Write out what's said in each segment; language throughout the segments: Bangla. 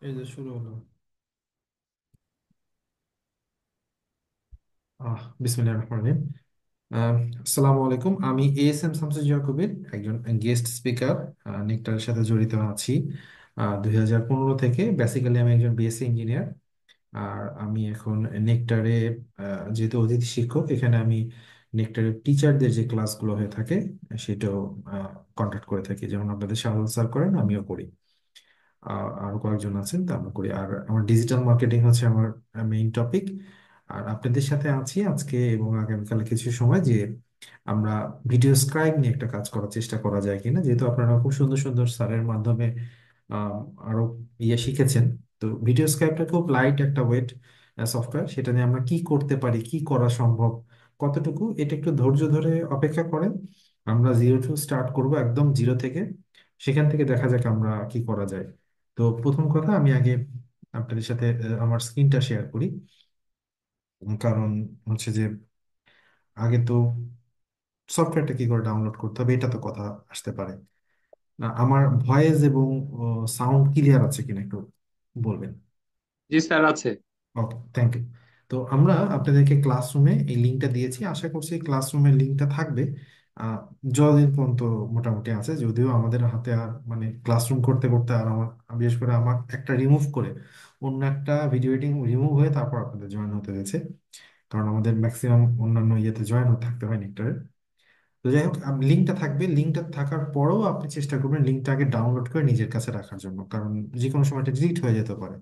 এই যে শুরু হলো। বিসমিল্লাহির রহমানির রহিম। আহ, আসসালামু আলাইকুম। আমি এএসএম শামসুজ্জামান কবির, একজন গেস্ট স্পিকার। নেকটারের সাথে জড়িত আছি 2015 থেকে। বেসিক্যালি আমি একজন বিএসসি ইঞ্জিনিয়ার। আর আমি এখন নেকটারে, যেহেতু অতিথি শিক্ষক, এখানে আমি নেকটারের টিচারদের যে ক্লাসগুলো হয়ে থাকে সেটাও কন্ডাক্ট করে থাকি। যেমন আপনাদের শাহরুল স্যার করেন, আমিও করি। আরো কয়েকজন আছেন, তা আমরা করি। আর আমার ডিজিটাল মার্কেটিং হচ্ছে আমার মেইন টপিক। আর আপনাদের সাথে আছি আজকে এবং আগামীকালে কিছু সময়, যে আমরা ভিডিও স্ক্রাইব নিয়ে একটা কাজ করার চেষ্টা করা যায় কিনা, যেহেতু আপনারা খুব সুন্দর সুন্দর স্যারের মাধ্যমে আরো শিখেছেন। তো ভিডিও স্ক্রাইবটা খুব লাইট একটা ওয়েট সফটওয়্যার। সেটা নিয়ে আমরা কি করতে পারি, কি করা সম্ভব, কতটুকু, এটা একটু ধৈর্য ধরে অপেক্ষা করেন। আমরা জিরো টু স্টার্ট করব, একদম জিরো থেকে। সেখান থেকে দেখা যাক আমরা কি করা যায়। তো প্রথম কথা, আমি আগে আপনাদের সাথে আমার স্ক্রিনটা শেয়ার করি। কারণ হচ্ছে যে আগে তো সফটওয়্যারটা কি করে ডাউনলোড করতে হবে এটা তো কথা আসতে পারে। না, আমার ভয়েস এবং সাউন্ড ক্লিয়ার আছে কিনা একটু বলবেন। জি স্যার আছে। ওকে, থ্যাংক ইউ। তো আমরা আপনাদেরকে ক্লাসরুমে এই লিঙ্কটা দিয়েছি, আশা করছি ক্লাসরুমের লিঙ্কটা থাকবে আহ, যতদিন পর্যন্ত মোটামুটি আছে। যদিও আমাদের হাতে আর মানে ক্লাসরুম করতে করতে আর আমার, বিশেষ করে আমার একটা রিমুভ করে অন্য একটা ভিডিও এডিটিং রিমুভ হয়ে তারপর আপনাদের জয়েন হতে হয়েছে। কারণ আমাদের ম্যাক্সিমাম অন্যান্য ইয়েতে জয়েন হতে থাকতে হয় নেক্টারে। তো যাই হোক, লিঙ্কটা থাকবে। লিঙ্কটা থাকার পরেও আপনি চেষ্টা করবেন লিঙ্কটা আগে ডাউনলোড করে নিজের কাছে রাখার জন্য, কারণ যে কোনো সময় এটা ডিলিট হয়ে যেতে পারে।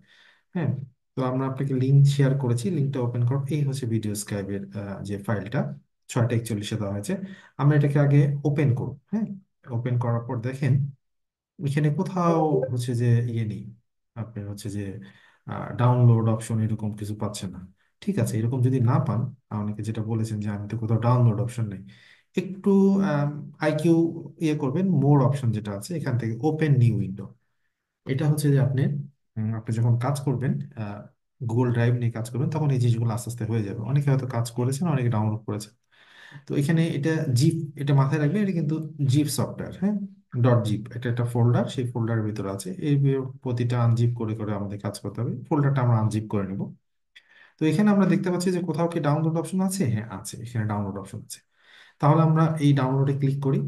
হ্যাঁ। তো আমরা আপনাকে লিঙ্ক শেয়ার করেছি, লিঙ্কটা ওপেন করো। এই হচ্ছে ভিডিও স্ক্রাইবের যে ফাইলটা 6:41 দেওয়া হয়েছে। আমরা এটাকে আগে ওপেন করব। হ্যাঁ। ওপেন করার পর দেখেন এখানে কোথাও হচ্ছে যে নেই। আপনি হচ্ছে যে ডাউনলোড অপশন এরকম কিছু পাচ্ছেন না। ঠিক আছে, এরকম যদি না পান, অনেকে যেটা বলেছেন যে আমি তো কোথাও ডাউনলোড অপশন নেই, একটু আইকিউ করবেন। মোর অপশন যেটা আছে এখান থেকে ওপেন নিউ উইন্ডো। এটা হচ্ছে যে আপনি যখন কাজ করবেন, গুগল ড্রাইভ নিয়ে কাজ করবেন, তখন এই জিনিসগুলো আস্তে আস্তে হয়ে যাবে। অনেকে হয়তো কাজ করেছেন, অনেকে ডাউনলোড করেছেন। তো এখানে এটা জিপ, এটা মাথায় রাখবেন, এটা কিন্তু জিপ সফটওয়্যার। হ্যাঁ। ডট জিপ, এটা একটা ফোল্ডার, সেই ফোল্ডারের ভিতরে আছে। প্রতিটা আনজিপ করে করে আমাদের কাজ করতে হবে। ফোল্ডারটা আমরা আনজিপ করে নেব। তো এখানে আমরা দেখতে পাচ্ছি যে কোথাও কি ডাউনলোড অপশন আছে। হ্যাঁ, আছে, এখানে ডাউনলোড অপশন আছে। তাহলে আমরা এই ডাউনলোডে ক্লিক করি।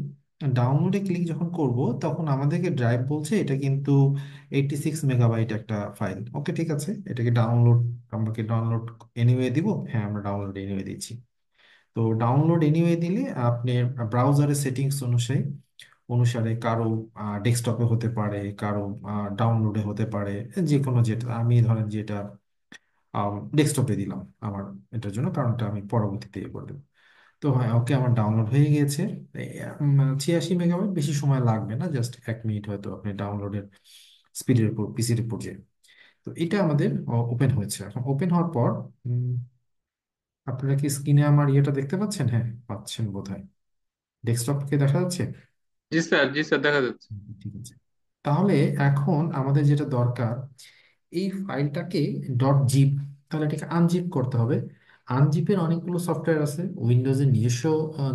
ডাউনলোডে ক্লিক যখন করব, তখন আমাদেরকে ড্রাইভ বলছে এটা কিন্তু 86 মেগাবাইট একটা ফাইল। ওকে, ঠিক আছে, এটাকে ডাউনলোড, আমাকে ডাউনলোড এনিওয়ে দিব। হ্যাঁ, আমরা ডাউনলোড এনিওয়ে দিচ্ছি। তো ডাউনলোড এনিওয়ে দিলে আপনি ব্রাউজারের সেটিংস অনুসারে অনুসারে কারো ডেস্কটপে হতে পারে, কারো ডাউনলোডে হতে পারে, যে কোনো, যেটা আমি ধরেন যেটা ডেস্কটপে দিলাম আমার, এটার জন্য, কারণটা আমি পরবর্তীতে করে দেবো। তো হ্যাঁ, ওকে, আমার ডাউনলোড হয়ে গিয়েছে। 86 মেগাবাইট, বেশি সময় লাগবে না, জাস্ট 1 মিনিট হয়তো আপনি ডাউনলোডের স্পিডের উপর, পিসির উপর যে। তো এটা আমাদের ওপেন হয়েছে। এখন ওপেন হওয়ার পর উম, আপনারা কি স্ক্রিনে আমার ইয়েটা দেখতে পাচ্ছেন? হ্যাঁ, পাচ্ছেন বোধহয়। ডেস্কটপকে দেখা যাচ্ছে? জি স্যার, জি স্যার দেখা যাচ্ছে। ঠিক আছে। তাহলে এখন আমাদের যেটা দরকার, এই ফাইলটাকে ডট জিপ, তাহলে এটাকে আনজিপ করতে হবে। আনজিপের অনেকগুলো সফটওয়্যার আছে। উইন্ডোজের নিজস্ব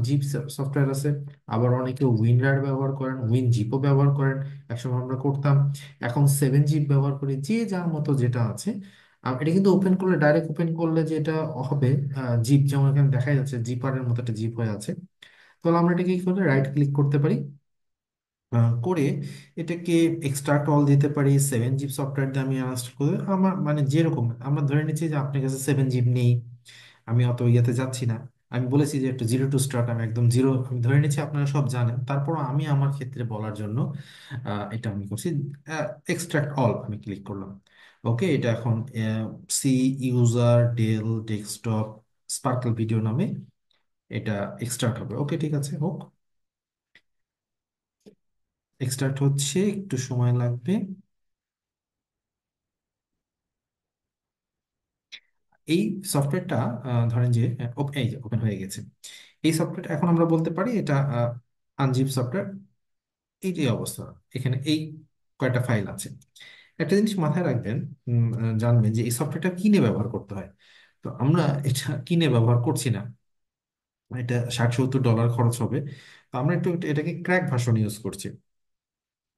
জিপ সফটওয়্যার আছে। আবার অনেকে উইনরার ব্যবহার করেন, উইন জিপও ব্যবহার করেন। একসময় আমরা করতাম। এখন 7 জিপ ব্যবহার করি, যে যার মতো যেটা আছে। এটা কিন্তু ওপেন করলে, ডাইরেক্ট ওপেন করলে যেটা হবে, জিপ যেমন এখানে দেখা যাচ্ছে, জিপারের মতো একটা জিপ হয়ে আছে। তাহলে আমরা এটাকে কি করে রাইট ক্লিক করতে পারি, করে এটাকে এক্সট্রাক্ট অল দিতে পারি। 7 জিপ সফটওয়্যার দিয়ে আমি আনস্টল করে, আমার মানে যেরকম, আমরা ধরে নিচ্ছি যে আপনার কাছে 7 জিপ নেই, আমি অত ইয়েতে যাচ্ছি না। আমি বলেছি যে একটু জিরো টু স্টার্ট, আমি একদম জিরো, আমি ধরে নিচ্ছি আপনারা সব জানেন। তারপর আমি আমার ক্ষেত্রে বলার জন্য এটা আমি করছি, এক্সট্রাক্ট অল আমি ক্লিক করলাম। ওকে, এটা এখন C user Dell desktop sparkle video নামে এটা এক্সট্রাক্ট হবে। ওকে, ঠিক আছে, হোক। এক্সট্রাক্ট হচ্ছে, একটু সময় লাগবে। এই সফটওয়্যারটা ধরেন যে এই যে ওপেন হয়ে গেছে। এই সফটওয়্যারটা এখন আমরা বলতে পারি এটা আনজিপ সফটওয়্যার। এই যে অবস্থা, এখানে এই কয়টা ফাইল আছে। একটা জিনিস মাথায় রাখবেন, জানবেন যে এই সফটওয়্যারটা কিনে ব্যবহার করতে হয়। তো আমরা এটা কিনে ব্যবহার করছি না, এটা 60-70 ডলার খরচ হবে। তো আমরা একটু এটাকে ক্র্যাক ভার্সন ইউজ করছি।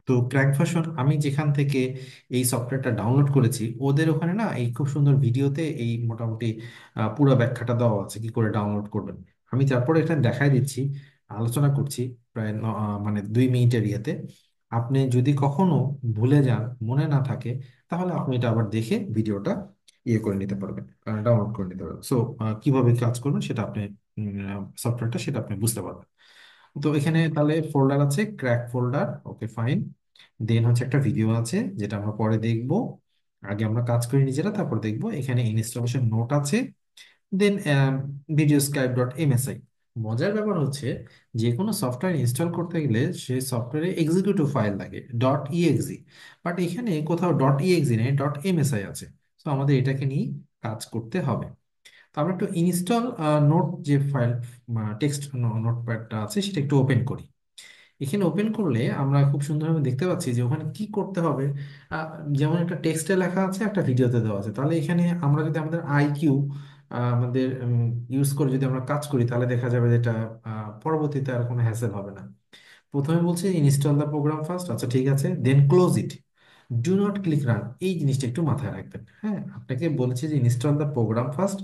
তো ক্র্যাক ভার্সন আমি যেখান থেকে এই সফটওয়্যারটা ডাউনলোড করেছি, ওদের ওখানে না এই খুব সুন্দর ভিডিওতে এই মোটামুটি পুরো ব্যাখ্যাটা দেওয়া আছে কি করে ডাউনলোড করবেন। আমি তারপরে এটা দেখাই দিচ্ছি, আলোচনা করছি প্রায় মানে 2 মিনিটের ইয়েতে। আপনি যদি কখনো ভুলে যান, মনে না থাকে, তাহলে আপনি এটা আবার দেখে ভিডিওটা ইয়ে করে নিতে পারবেন, ডাউনলোড করে নিতে পারবেন। সো কিভাবে কাজ করবেন সেটা আপনি, সফটওয়্যারটা সেটা আপনি বুঝতে পারবেন। তো এখানে তাহলে ফোল্ডার আছে, ক্র্যাক ফোল্ডার, ওকে ফাইন। দেন হচ্ছে একটা ভিডিও আছে যেটা আমরা পরে দেখব, আগে আমরা কাজ করি নিজেরা তারপর দেখব। এখানে ইনস্টলেশন নোট আছে। দেন ভিডিও স্ক্রাইব ডট এমএসআই। মজার ব্যাপার হচ্ছে যে কোনো সফটওয়্যার ইনস্টল করতে গেলে সেই সফটওয়্যারে এক্সিকিউটিভ ফাইল লাগে ডট ইএক্সি, বাট এখানে কোথাও ডট ইএক্সি নেই, ডট এমএসআই আছে। তো আমাদের এটাকে নিয়ে কাজ করতে হবে। তো আমরা একটু ইনস্টল নোট যে ফাইল, টেক্সট নোটপ্যাডটা আছে সেটা একটু ওপেন করি। এখানে ওপেন করলে আমরা খুব সুন্দরভাবে দেখতে পাচ্ছি যে ওখানে কি করতে হবে। আহ, যেমন একটা টেক্সটে লেখা আছে, একটা ভিডিওতে দেওয়া আছে। তাহলে এখানে আমরা যদি আমাদের আইকিউ আমাদের ইউজ করে যদি আমরা কাজ করি, তাহলে দেখা যাবে যে এটা পরবর্তীতে আর কোনো হ্যাসেল হবে না। প্রথমে বলছে ইনস্টল দ্য প্রোগ্রাম ফার্স্ট, আচ্ছা ঠিক আছে, then close it, do not click run. এই জিনিসটা একটু মাথায় রাখবেন। হ্যাঁ, আপনাকে বলেছে যে install the program first,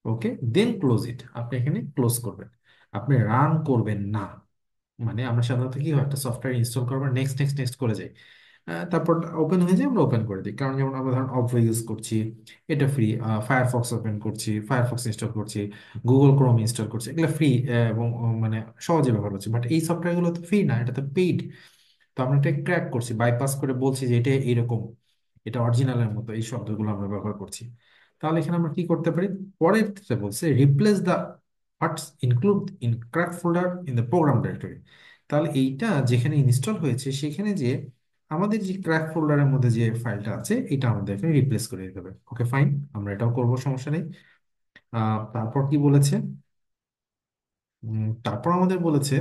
okay, then close it. আপনি এখানে ক্লোজ করবেন, আপনি রান করবেন না। মানে আমরা সাধারণত কি হয়, একটা সফটওয়্যার ইনস্টল করবার নেক্সট নেক্সট নেক্সট করে যাই, তারপর ওপেন হয়ে যায় আমরা ওপেন করে দিই। কারণ যেমন আমরা ধরুন অপরা ইউজ করছি, এটা ফ্রি। ফায়ারফক্স ওপেন করছি, ফায়ারফক্স ইনস্টল করছি, গুগল ক্রোম ইনস্টল করছি, এগুলো ফ্রি এবং মানে সহজে ব্যবহার হচ্ছে। বাট এই সফটওয়্যারগুলো তো ফ্রি না, এটা তো পেইড। তো আমরা এটা ক্র্যাক করছি, বাইপাস করে বলছি যে এটা এইরকম, এটা অরিজিনালের মতো, এই শব্দগুলো আমরা ব্যবহার করছি। তাহলে এখানে আমরা কি করতে পারি, পরের ক্ষেত্রে বলছে replace the parts include in crack folder in the program directory. তাহলে এইটা যেখানে ইনস্টল হয়েছে সেখানে যে আমাদের যে ক্র্যাক ফোল্ডারের মধ্যে যে ফাইলটা আছে এটা আমাদের এখানে রিপ্লেস করে দিতে হবে। ওকে ফাইন, আমরা এটাও করবো, সমস্যা নেই। তারপর কি বলেছে, তারপর আমাদের বলেছে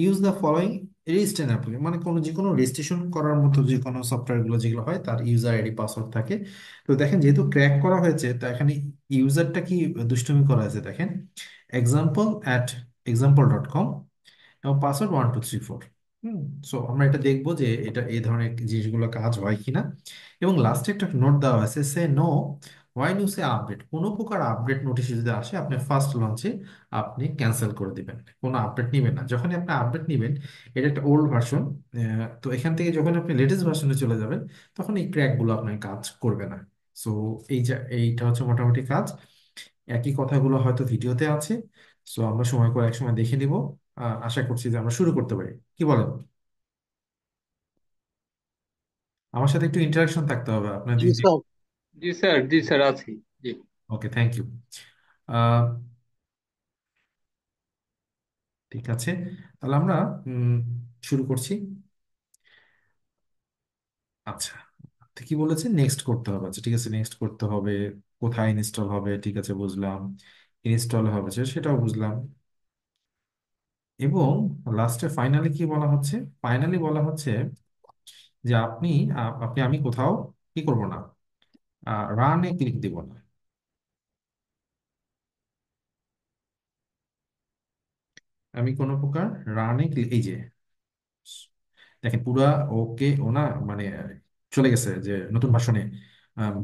use the following registration application, মানে কোনো যে কোনো রেজিস্ট্রেশন করার মতো যে কোনো সফটওয়্যার গুলো যেগুলো হয় তার ইউজার আইডি পাসওয়ার্ড থাকে। তো দেখেন যেহেতু ক্র্যাক করা হয়েছে, তো এখানে ইউজারটা কি দুষ্টুমি করা হয়েছে দেখেন, example@example.com এবং পাসওয়ার্ড 1 2 3 4। হুম। সো আমরা এটা দেখবো যে এটা এই ধরনের জিনিসগুলো কাজ হয় কিনা। এবং লাস্টে একটা নোট দেওয়া আছে, say no why you say update. কোনো প্রকার আপডেট নোটিশ যদি আসে আপনি ফার্স্ট লঞ্চে আপনি ক্যান্সেল করে দিবেন, কোনো আপডেট নেবেন না। যখনই আপনি আপডেট নেবেন, এটা একটা ওল্ড ভার্সন, তো এখান থেকে যখন আপনি লেটেস্ট ভার্সনে চলে যাবেন তখন এই ক্র্যাকগুলো আপনার কাজ করবে না। সো এই যে এইটা হচ্ছে মোটামুটি কাজ। একই কথাগুলো হয়তো ভিডিওতে আছে। সো আমরা সময় করে এক সময় দেখে নিব। আশা করছি যে আমরা শুরু করতে পারি, কি বলেন? আমার সাথে একটু ইন্টারাকশন থাকতে হবে আপনার জি দিক দিয়ে। স্যার। জি স্যার, জি স্যার আছি। জি। ওকে, থ্যাংক ইউ। ঠিক আছে, তাহলে আমরা উম, শুরু করছি। আচ্ছা, তো কি বলেছে, নেক্সট করতে হবে। আচ্ছা ঠিক আছে, নেক্সট করতে হবে। কোথায় ইনস্টল হবে, ঠিক আছে বুঝলাম। ইনস্টল হবে সেটাও বুঝলাম। এবং লাস্টে ফাইনালি কি বলা হচ্ছে, ফাইনালি বলা হচ্ছে যে আপনি আমি কোথাও কি করব না, রানে ক্লিক দিব না। আমি কোনো প্রকার রানে ক্লিক, এই যে দেখেন পুরা ওকে ও না, মানে চলে গেছে যে নতুন ভার্সনে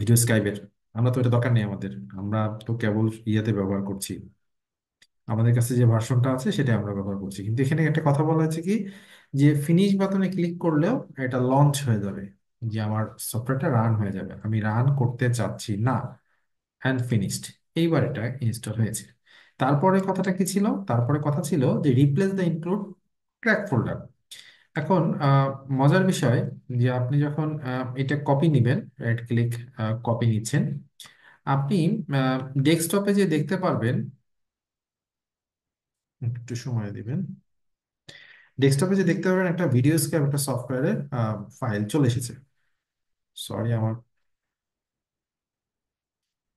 ভিডিও স্কাইপের। আমরা তো এটা দরকার নেই আমাদের, আমরা তো কেবল ইয়েতে ব্যবহার করছি, আমাদের কাছে যে ভার্সনটা আছে সেটা আমরা ব্যবহার করছি। কিন্তু এখানে একটা কথা বলা হচ্ছে কি, যে ফিনিশ বাটনে ক্লিক করলেও এটা লঞ্চ হয়ে যাবে, যে আমার সফটওয়্যারটা রান হয়ে যাবে। আমি রান করতে চাচ্ছি না, অ্যান্ড ফিনিশড। এইবার এটা ইনস্টল হয়েছে। তারপরে কথাটা কি ছিল, তারপরে কথা ছিল যে replace the include crack folder. এখন মজার বিষয় যে আপনি যখন এটা কপি নিবেন, রাইট ক্লিক, কপি নিচ্ছেন, আপনি ডেস্কটপে যে দেখতে পারবেন, একটু সময় দিবেন, ডেস্কটপে যে দেখতে পারবেন একটা ভিডিও স্ক্যাপ একটা সফটওয়্যারের ফাইল চলে এসেছে। সরি, আমার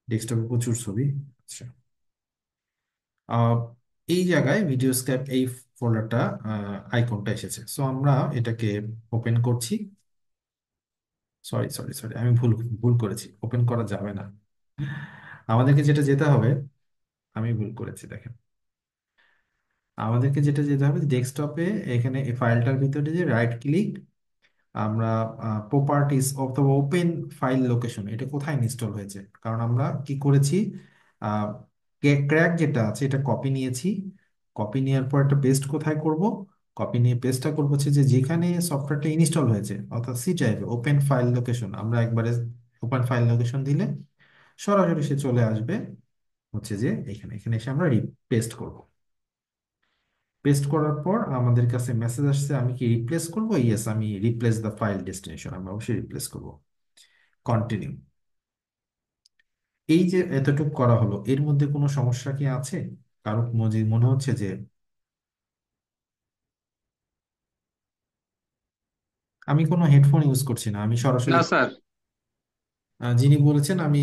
ডেস্কটপে প্রচুর ছবি। আচ্ছা, আহ, এই জায়গায় ভিডিও স্ক্যাপ এই ফোল্ডারটা, আইকনটা এসেছে। সো আমরা এটাকে ওপেন করছি। সরি সরি সরি, আমি ভুল ভুল করেছি, ওপেন করা যাবে না। আমাদেরকে যেটা যেতে হবে, আমি ভুল করেছি দেখেন, আমাদেরকে যেটা যেতে হবে ডেস্কটপে, এখানে এই ফাইলটার ভিতরে যে রাইট ক্লিক, আমরা প্রপার্টিস অথবা ওপেন ফাইল লোকেশন এটা কোথায় ইনস্টল হয়েছে, কারণ আমরা কি করেছি, ক্র্যাক যেটা আছে এটা কপি নিয়েছি। কপি নেওয়ার পর একটা পেস্ট কোথায় করব, কপি নিয়ে পেস্টটা করবো হচ্ছে যে যেখানে সফটওয়্যারটা ইনস্টল হয়েছে অর্থাৎ সি টাইপে ওপেন ফাইল লোকেশন। আমরা একবারে ওপেন ফাইল লোকেশন দিলে সরাসরি সে চলে আসবে হচ্ছে যে এখানে এখানে এসে আমরা পেস্ট করব। পেস্ট করার পর আমাদের কাছে মেসেজ আসছে আমি কি রিপ্লেস করব, ইয়েস আমি রিপ্লেস দ্য ফাইল ডেস্টিনেশন, আমি অবশ্যই রিপ্লেস করব। কন্টিনিউ। এই যে এতটুকু করা হলো এর মধ্যে কোনো সমস্যা কি আছে? কারো মনে হচ্ছে যে আমি কোনো হেডফোন ইউজ করছি না, আমি সরাসরি না স্যার। যিনি বলেছেন আমি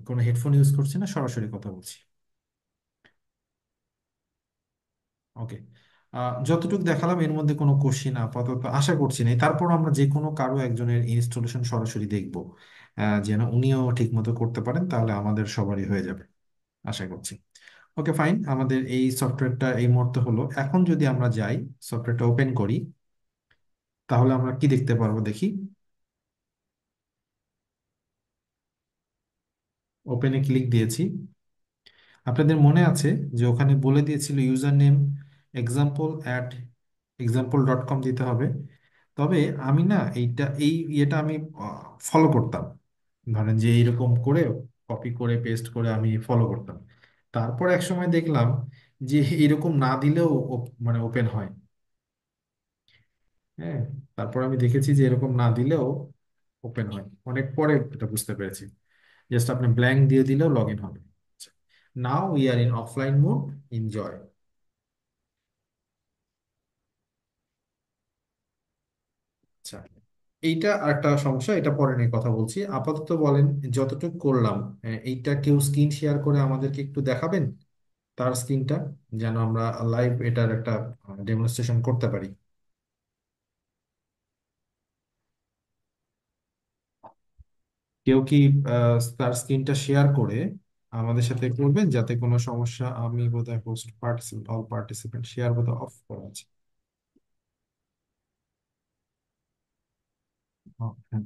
কোনো হেডফোন ইউজ করছি না, সরাসরি কথা বলছি। ওকে। যতটুকু দেখালাম এর মধ্যে কোনো কোশ্চিন আপাতত আশা করছি না, তারপর আমরা যে কোনো কারো একজনের ইনস্টলেশন সরাসরি দেখব, যেন উনিও ঠিক মতো করতে পারেন, তাহলে আমাদের সবারই হয়ে যাবে আশা করছি। ওকে ফাইন, আমাদের এই সফটওয়্যারটা এই মুহূর্তে হলো। এখন যদি আমরা যাই সফটওয়্যারটা ওপেন করি, তাহলে আমরা কি দেখতে পারবো দেখি। ওপেনে ক্লিক দিয়েছি। আপনাদের মনে আছে যে ওখানে বলে দিয়েছিল ইউজার নেম example@example.com দিতে হবে। তবে আমি না এই ইয়েটা আমি ফলো করতাম, ধরেন যে এইরকম করে কপি করে পেস্ট করে আমি ফলো করতাম। তারপর এক সময় দেখলাম যে এরকম না দিলেও মানে ওপেন হয়। হ্যাঁ, তারপর আমি দেখেছি যে এরকম না দিলেও ওপেন হয়, অনেক পরে এটা বুঝতে পেরেছি। জাস্ট আপনি ব্ল্যাঙ্ক দিয়ে দিলেও লগ ইন হবে। Now we are in offline mode, enjoy. আচ্ছা, এইটা একটা সমস্যা, এটা পরে নিয়ে কথা বলছি। আপাতত বলেন যতটুকু করলাম, এইটা কেউ স্ক্রিন শেয়ার করে আমাদেরকে একটু দেখাবেন তার স্ক্রিনটা, যেন আমরা লাইভ এটার একটা ডেমনস্ট্রেশন করতে পারি। কেউ কি তার স্ক্রিনটা শেয়ার করে আমাদের সাথে করবেন, যাতে কোনো সমস্যা, আমি বোধহয় host participant all participant share বোধহয় অফ করা আছে। হ্যাঁ।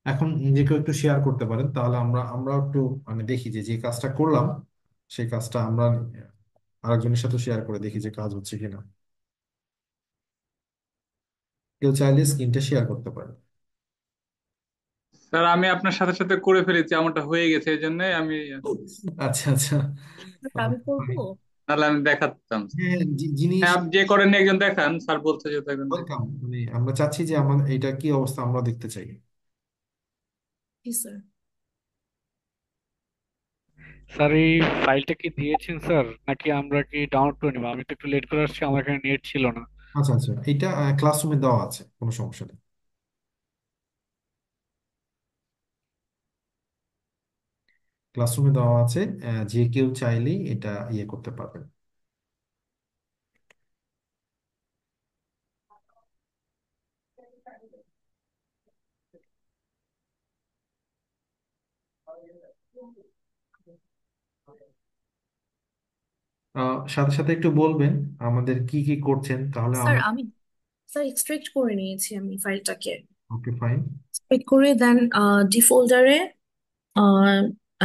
এখন যে কেউ একটু শেয়ার করতে পারেন, তাহলে আমরা একটু মানে দেখি যে যে কাজটা করলাম সেই কাজটা আমরা আরেকজনের সাথে শেয়ার করে দেখি যে কাজ হচ্ছে কিনা। কেউ চাইলে স্ক্রিনটা শেয়ার করতে পারে। স্যার আমি আপনার সাথে সাথে করে ফেলেছি, আমারটা হয়ে গেছে, এই জন্য আমি, আচ্ছা আচ্ছা। আমি করবো। তাহলে আমি দেখাতাম। হ্যাঁ, যিনি হ্যাঁ, আপনি যে করেননি একজন দেখান, স্যার বলছে যে একজন দেখান। ওয়েলকাম, মানে আমরা চাচ্ছি যে আমাদের এটা কি অবস্থা আমরা দেখতে চাই। জি স্যার। স্যার এই ফাইলটা কি দিয়েছেন স্যার, নাকি আমরা কি ডাউনলোড করে নেবো? আমি তো একটু লেট করে আসছি, আমার এখানে নেট ছিল না। আচ্ছা আচ্ছা, এটা ক্লাসরুমে দেওয়া আছে, কোনো সমস্যা নেই। ক্লাসরুমে দেওয়া আছে, যে কেউ চাইলেই এটা ইয়ে করতে পারবেন। সাথে সাথে একটু বলবেন আমাদের কি কি করছেন, তাহলে স্যার আমরা। আমি স্যার এক্সট্রাক্ট করে নিয়েছি আমি ফাইলটাকে। Okay fine. এক্সট্রাক্ট করে দেন ডি ফোল্ডারে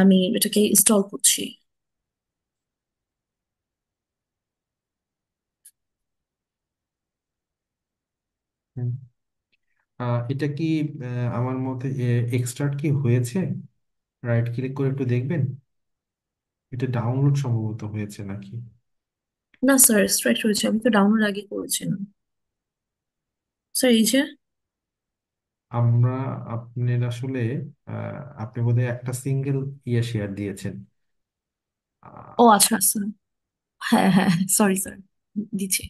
আমি এটাকে ইনস্টল করছি। এটা কি আমার মতে এক্সট্রাক্ট কি হয়েছে? রাইট ক্লিক করে একটু দেখবেন, এটা ডাউনলোড সম্ভবত হয়েছে নাকি। না স্যার, এক্সট্রাক্ট হয়েছে, আমি তো ডাউনলোড আগে করেছিলাম। স্যার এই যে। আমরা আপনার আসলে আপনি বোধহয় একটা সিঙ্গেল ইয়ে শেয়ার দিয়েছেন। ও আচ্ছা আচ্ছা। হ্যাঁ হ্যাঁ, সরি স্যার, দিচ্ছি।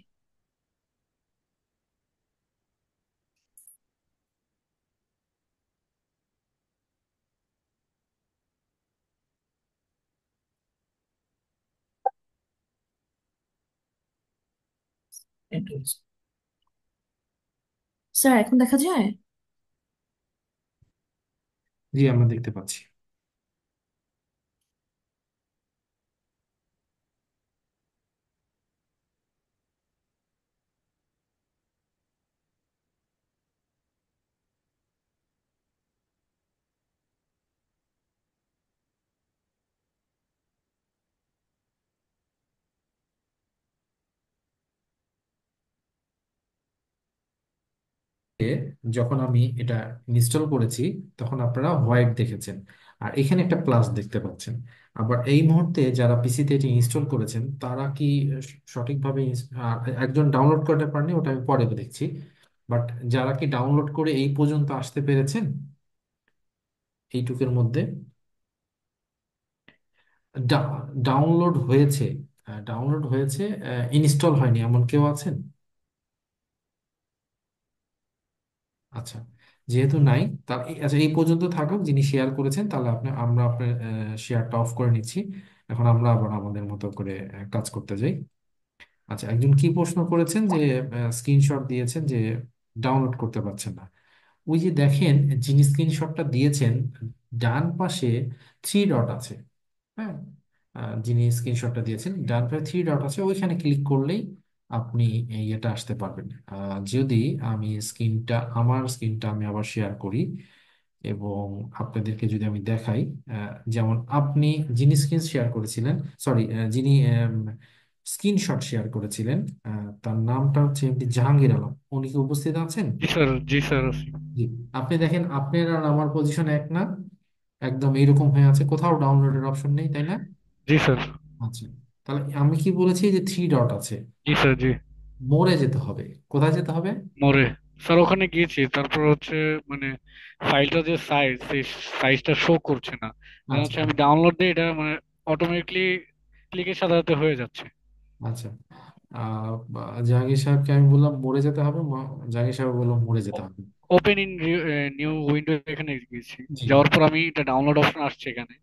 স্যার এখন দেখা যায়? জি, আমরা দেখতে পাচ্ছি। যখন আমি এটা ইনস্টল করেছি তখন আপনারা হোয়াইট দেখেছেন, আর এখানে একটা প্লাস দেখতে পাচ্ছেন। আবার এই মুহূর্তে যারা পিসিতে এটি ইনস্টল করেছেন তারা কি সঠিকভাবে একজন ডাউনলোড করতে পারেনি, ওটা আমি পরে দেখছি। বাট যারা কি ডাউনলোড করে এই পর্যন্ত আসতে পেরেছেন এইটুকের মধ্যে, ডাউনলোড হয়েছে, ডাউনলোড হয়েছে, ইনস্টল হয়নি এমন কেউ আছেন? আচ্ছা, যেহেতু নাই, তার আচ্ছা এই পর্যন্ত থাকুক যিনি শেয়ার করেছেন, তাহলে আমরা আপনার শেয়ারটা অফ করে নিচ্ছি। এখন আমরা আবার আমাদের মতো করে কাজ করতে যাই। আচ্ছা, একজন কি প্রশ্ন করেছেন যে স্ক্রিনশট দিয়েছেন যে ডাউনলোড করতে পারছেন না। ওই যে দেখেন, যিনি স্ক্রিনশটটা দিয়েছেন ডান পাশে থ্রি ডট আছে। হ্যাঁ, যিনি স্ক্রিনশটটা দিয়েছেন ডান পাশে থ্রি ডট আছে, ওইখানে ক্লিক করলেই আপনি এই এটা আসতে পারবেন। যদি আমি আমার স্ক্রিনটা আমি আবার শেয়ার করি এবং আপনাদেরকে যদি আমি দেখাই, যেমন আপনি যিনি স্ক্রিন শেয়ার করেছিলেন, সরি, যিনি স্ক্রিনশট শেয়ার করেছিলেন, তার নামটা হচ্ছে এমডি জাহাঙ্গীর আলম। উনি কি উপস্থিত আছেন? জি স্যার, জি স্যার আছি। জি। আপনি দেখেন আপনার আর আমার পজিশন এক না, একদম এইরকম হয়ে আছে, কোথাও ডাউনলোডের অপশন নেই, তাই না? জি স্যার। আচ্ছা, তাহলে আমি কি বলেছি যে থ্রি ডট আছে, জি স্যার, জি। মোড়ে যেতে হবে। কোথায় যেতে হবে? মোরে। স্যার ওখানে গিয়েছি, তারপর হচ্ছে মানে ফাইলটা যে সাইজ, সেই সাইজটা শো করছে না। যেন আচ্ছা, হচ্ছে আমি ডাউনলোড দিই, এটা মানে অটোমেটিকলি ক্লিকের সাথে সাথে হয়ে যাচ্ছে। আচ্ছা। জাহাঙ্গীর সাহেবকে আমি বললাম মোড়ে যেতে হবে, জাহাঙ্গীর সাহেব বললাম মোড়ে যেতে হবে। ওপেন ইন নিউ উইন্ডো, এখানে গিয়েছি। জি। যাওয়ার পর আমি এটা ডাউনলোড অপশন আসছে এখানে।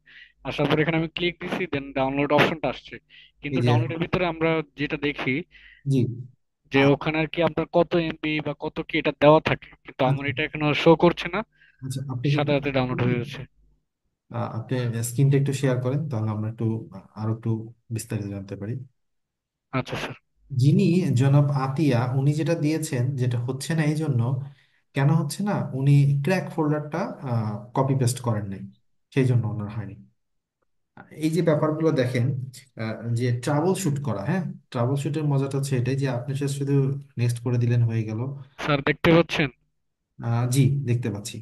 আসার পর এখানে আমি ক্লিক দিছি, দেন ডাউনলোড অপশনটা আসছে। কিন্তু এই যে, ডাউনলোডের ভিতরে আমরা যেটা দেখি জি। যে আ- ওখানে আর কি আপনার কত এমবি বা কত কি এটা দেওয়া থাকে, কিন্তু আমার আচ্ছা, এটা এখনো শো করছে না। আচ্ছা, আপনি কি সাথে সাথে ডাউনলোড হয়ে যাচ্ছে। আপনি স্ক্রিনটা একটু শেয়ার করেন, তাহলে আমরা একটু আরো একটু বিস্তারিত জানতে পারি। আচ্ছা স্যার। যিনি জনাব আতিয়া, উনি যেটা দিয়েছেন, যেটা হচ্ছে না এই জন্য, কেন হচ্ছে না, উনি ক্র্যাক ফোল্ডারটা কপি পেস্ট করেন নাই, সেই জন্য ওনার হয়নি। এই যে ব্যাপারগুলো দেখেন, যে ট্রাবল শুট করা, হ্যাঁ, ট্রাবল শুটের মজাটা হচ্ছে এটাই যে আপনি শুধু নেক্সট করে দিলেন, হয়ে গেল। স্যার দেখতে পাচ্ছেন? জি, দেখতে পাচ্ছি।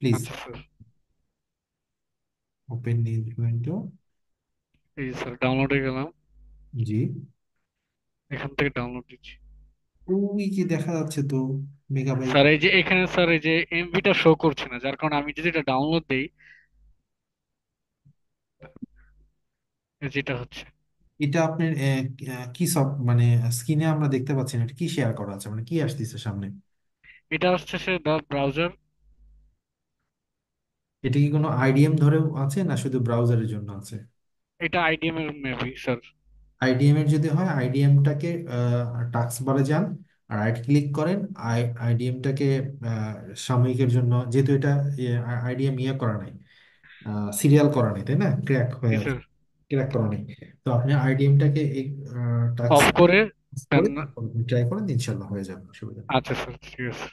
প্লিজ আচ্ছা স্যার। Open new window. এই যে স্যার ডাউনলোডে গেলাম, জি, এখান থেকে ডাউনলোড দিচ্ছি। ওই যে দেখা যাচ্ছে তো মেগাবাইট। স্যার এই যে এখানে স্যার এই যে এমবিটা শো করছে না, যার কারণে আমি যদি এটা ডাউনলোড দেই, যেটা হচ্ছে এটা আপনার কি সব মানে স্ক্রিনে আমরা দেখতে পাচ্ছি না, এটা কি শেয়ার করা আছে, মানে কি আসতেছে সামনে? এটা হচ্ছে সে দা ব্রাউজার। এটা কি কোনো আইডিএম ধরেও আছে না শুধু ব্রাউজারের জন্য আছে? এটা আইডিএম এর মেবি স্যার। আইডিএম এর যদি হয়, আইডিএমটাকে টাস্ক বারে যান আর রাইট ক্লিক করেন। আইডিএমটাকে সাময়িকের জন্য, যেহেতু এটা আইডিএম ইয়ে করা নাই, সিরিয়াল করা নেই, তাই না, ক্র্যাক হয়ে জি আছে, স্যার। ক্র্যাক করা নেই। তো আপনি আইডিএমটাকে এই টাস্ক অফ করে দেন। করে তারপর ট্রাই করেন, ইনশাল্লাহ হয়ে যাবে, অসুবিধা নেই। আচ্ছা স্যার, ঠিক আছে।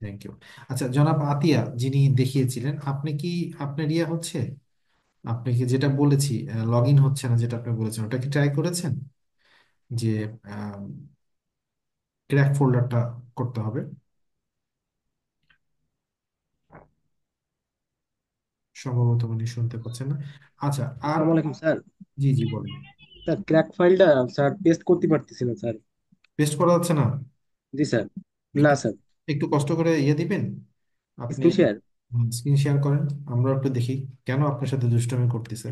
Thank you. আচ্ছা, জনাব আতিয়া যিনি দেখিয়েছিলেন, আপনি কি আপনার ইয়ে হচ্ছে, আপনি কি যেটা বলেছি লগ ইন হচ্ছে না, যেটা আপনি বলেছেন ওটা কি ট্রাই করেছেন, যে ক্র্যাক ফোল্ডারটা করতে হবে? সম্ভবত উনি শুনতে পাচ্ছেন না। আচ্ছা, আর আসসালামু আলাইকুম স্যার। জি, জি, বলেন। স্যার ক্র্যাক ফাইলটা স্যার পেস্ট করতে পারতেছি না স্যার। পেস্ট করা যাচ্ছে না? জি স্যার। না একটু স্যার। একটু কষ্ট করে ইয়ে দিবেন আপনি, স্ক্রিন শেয়ার। স্ক্রিন শেয়ার করেন, আমরা একটু দেখি কেন আপনার সাথে দুষ্টামি করতেছে।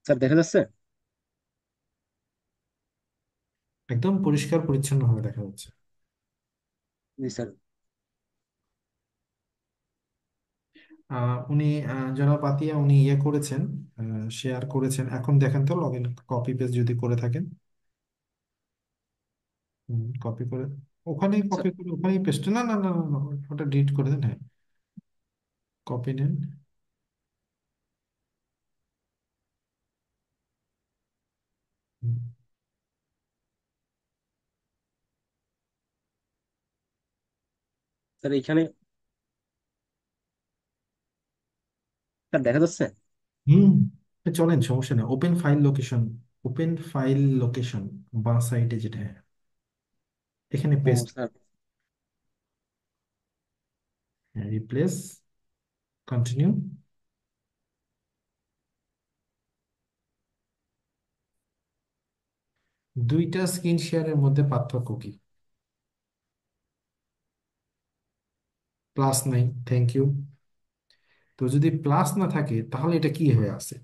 স্যার দেখা যাচ্ছে? একদম পরিষ্কার পরিচ্ছন্ন ভাবে দেখা যাচ্ছে। জি স্যার। উনি জনাব আতিয়া উনি ইয়ে করেছেন, শেয়ার করেছেন, এখন দেখেন তো লগ ইন কপি পেস্ট যদি করে থাকেন, কপি করে ওখানেই স্যার কপি করে ওখানেই পেস্ট, না, না, না, না, না, ওটা ডিলিট করে দেন, হ্যাঁ, কপি নেন। হুম, স্যার এইখানে স্যার দেখা যাচ্ছে? হুম, চলেন, সমস্যা নেই। Open file location, open file location বাঁ সাইডে যেটা, হ্যাঁ। এখানে ও পেস্ট, স্যার। Replace, continue. দুইটা স্ক্রিন শেয়ারের মধ্যে পার্থক্য কি? প্লাস নাই, থ্যাংক ইউ। তো যদি প্লাস না থাকে তাহলে এটা কি হয়ে আছে?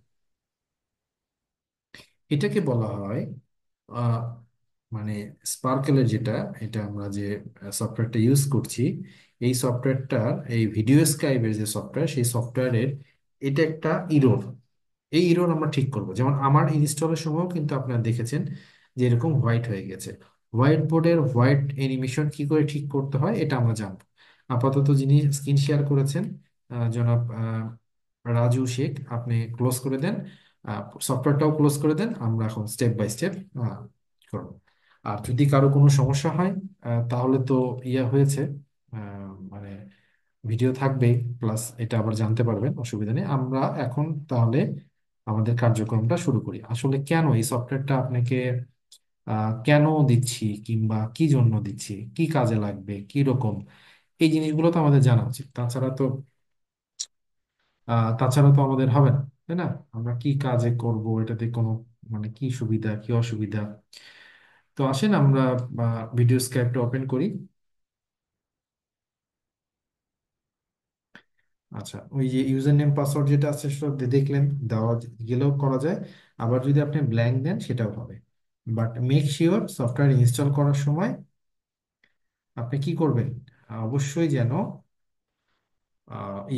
এটাকে বলা হয় আহ, মানে স্পার্কেলের যেটা, এটা আমরা যে সফটওয়্যারটা ইউজ করছি, এই সফটওয়্যারটার, এই ভিডিও স্ক্রাইবের যে সফটওয়্যার, সেই সফটওয়্যারের এটা একটা ইরোর। এই ইরোর আমরা ঠিক করব। যেমন আমার ইনস্টলের সময়ও কিন্তু আপনারা দেখেছেন যে এরকম হোয়াইট হয়ে গেছে। হোয়াইট বোর্ডের হোয়াইট অ্যানিমেশন কি করে ঠিক করতে হয় এটা আমরা জানবো। আপাতত যিনি স্ক্রিন শেয়ার করেছেন, জনাব রাজু শেখ, আপনি ক্লোজ করে দেন, সফটওয়্যারটাও ক্লোজ করে দেন। আমরা এখন স্টেপ বাই স্টেপ করব। আর যদি কারো কোনো সমস্যা হয়, তাহলে তো ইয়া হয়েছে, মানে ভিডিও থাকবে, প্লাস এটা আবার জানতে পারবেন, অসুবিধা নেই। আমরা এখন তাহলে আমাদের কার্যক্রমটা শুরু করি। আসলে কেন এই সফটওয়্যারটা আপনাকে কেন দিচ্ছি, কিংবা কি জন্য দিচ্ছি, কি কাজে লাগবে, কি রকম, এই জিনিসগুলো তো আমাদের জানা উচিত। তাছাড়া তো আমাদের হবে না, তাই না? আমরা কি কাজে করব, এটাতে কোনো মানে কি সুবিধা কি অসুবিধা। তো আসেন আমরা ভিডিও স্ক্রিপ্ট ওপেন করি। আচ্ছা, ওই যে ইউজার নেম পাসওয়ার্ড যেটা আছে সেটা দেখলেন, দেওয়া গেলেও করা যায়। আবার যদি আপনি ব্ল্যাঙ্ক দেন সেটাও হবে। But make sure software install করার সময় আপনি কি করবেন, অবশ্যই যেন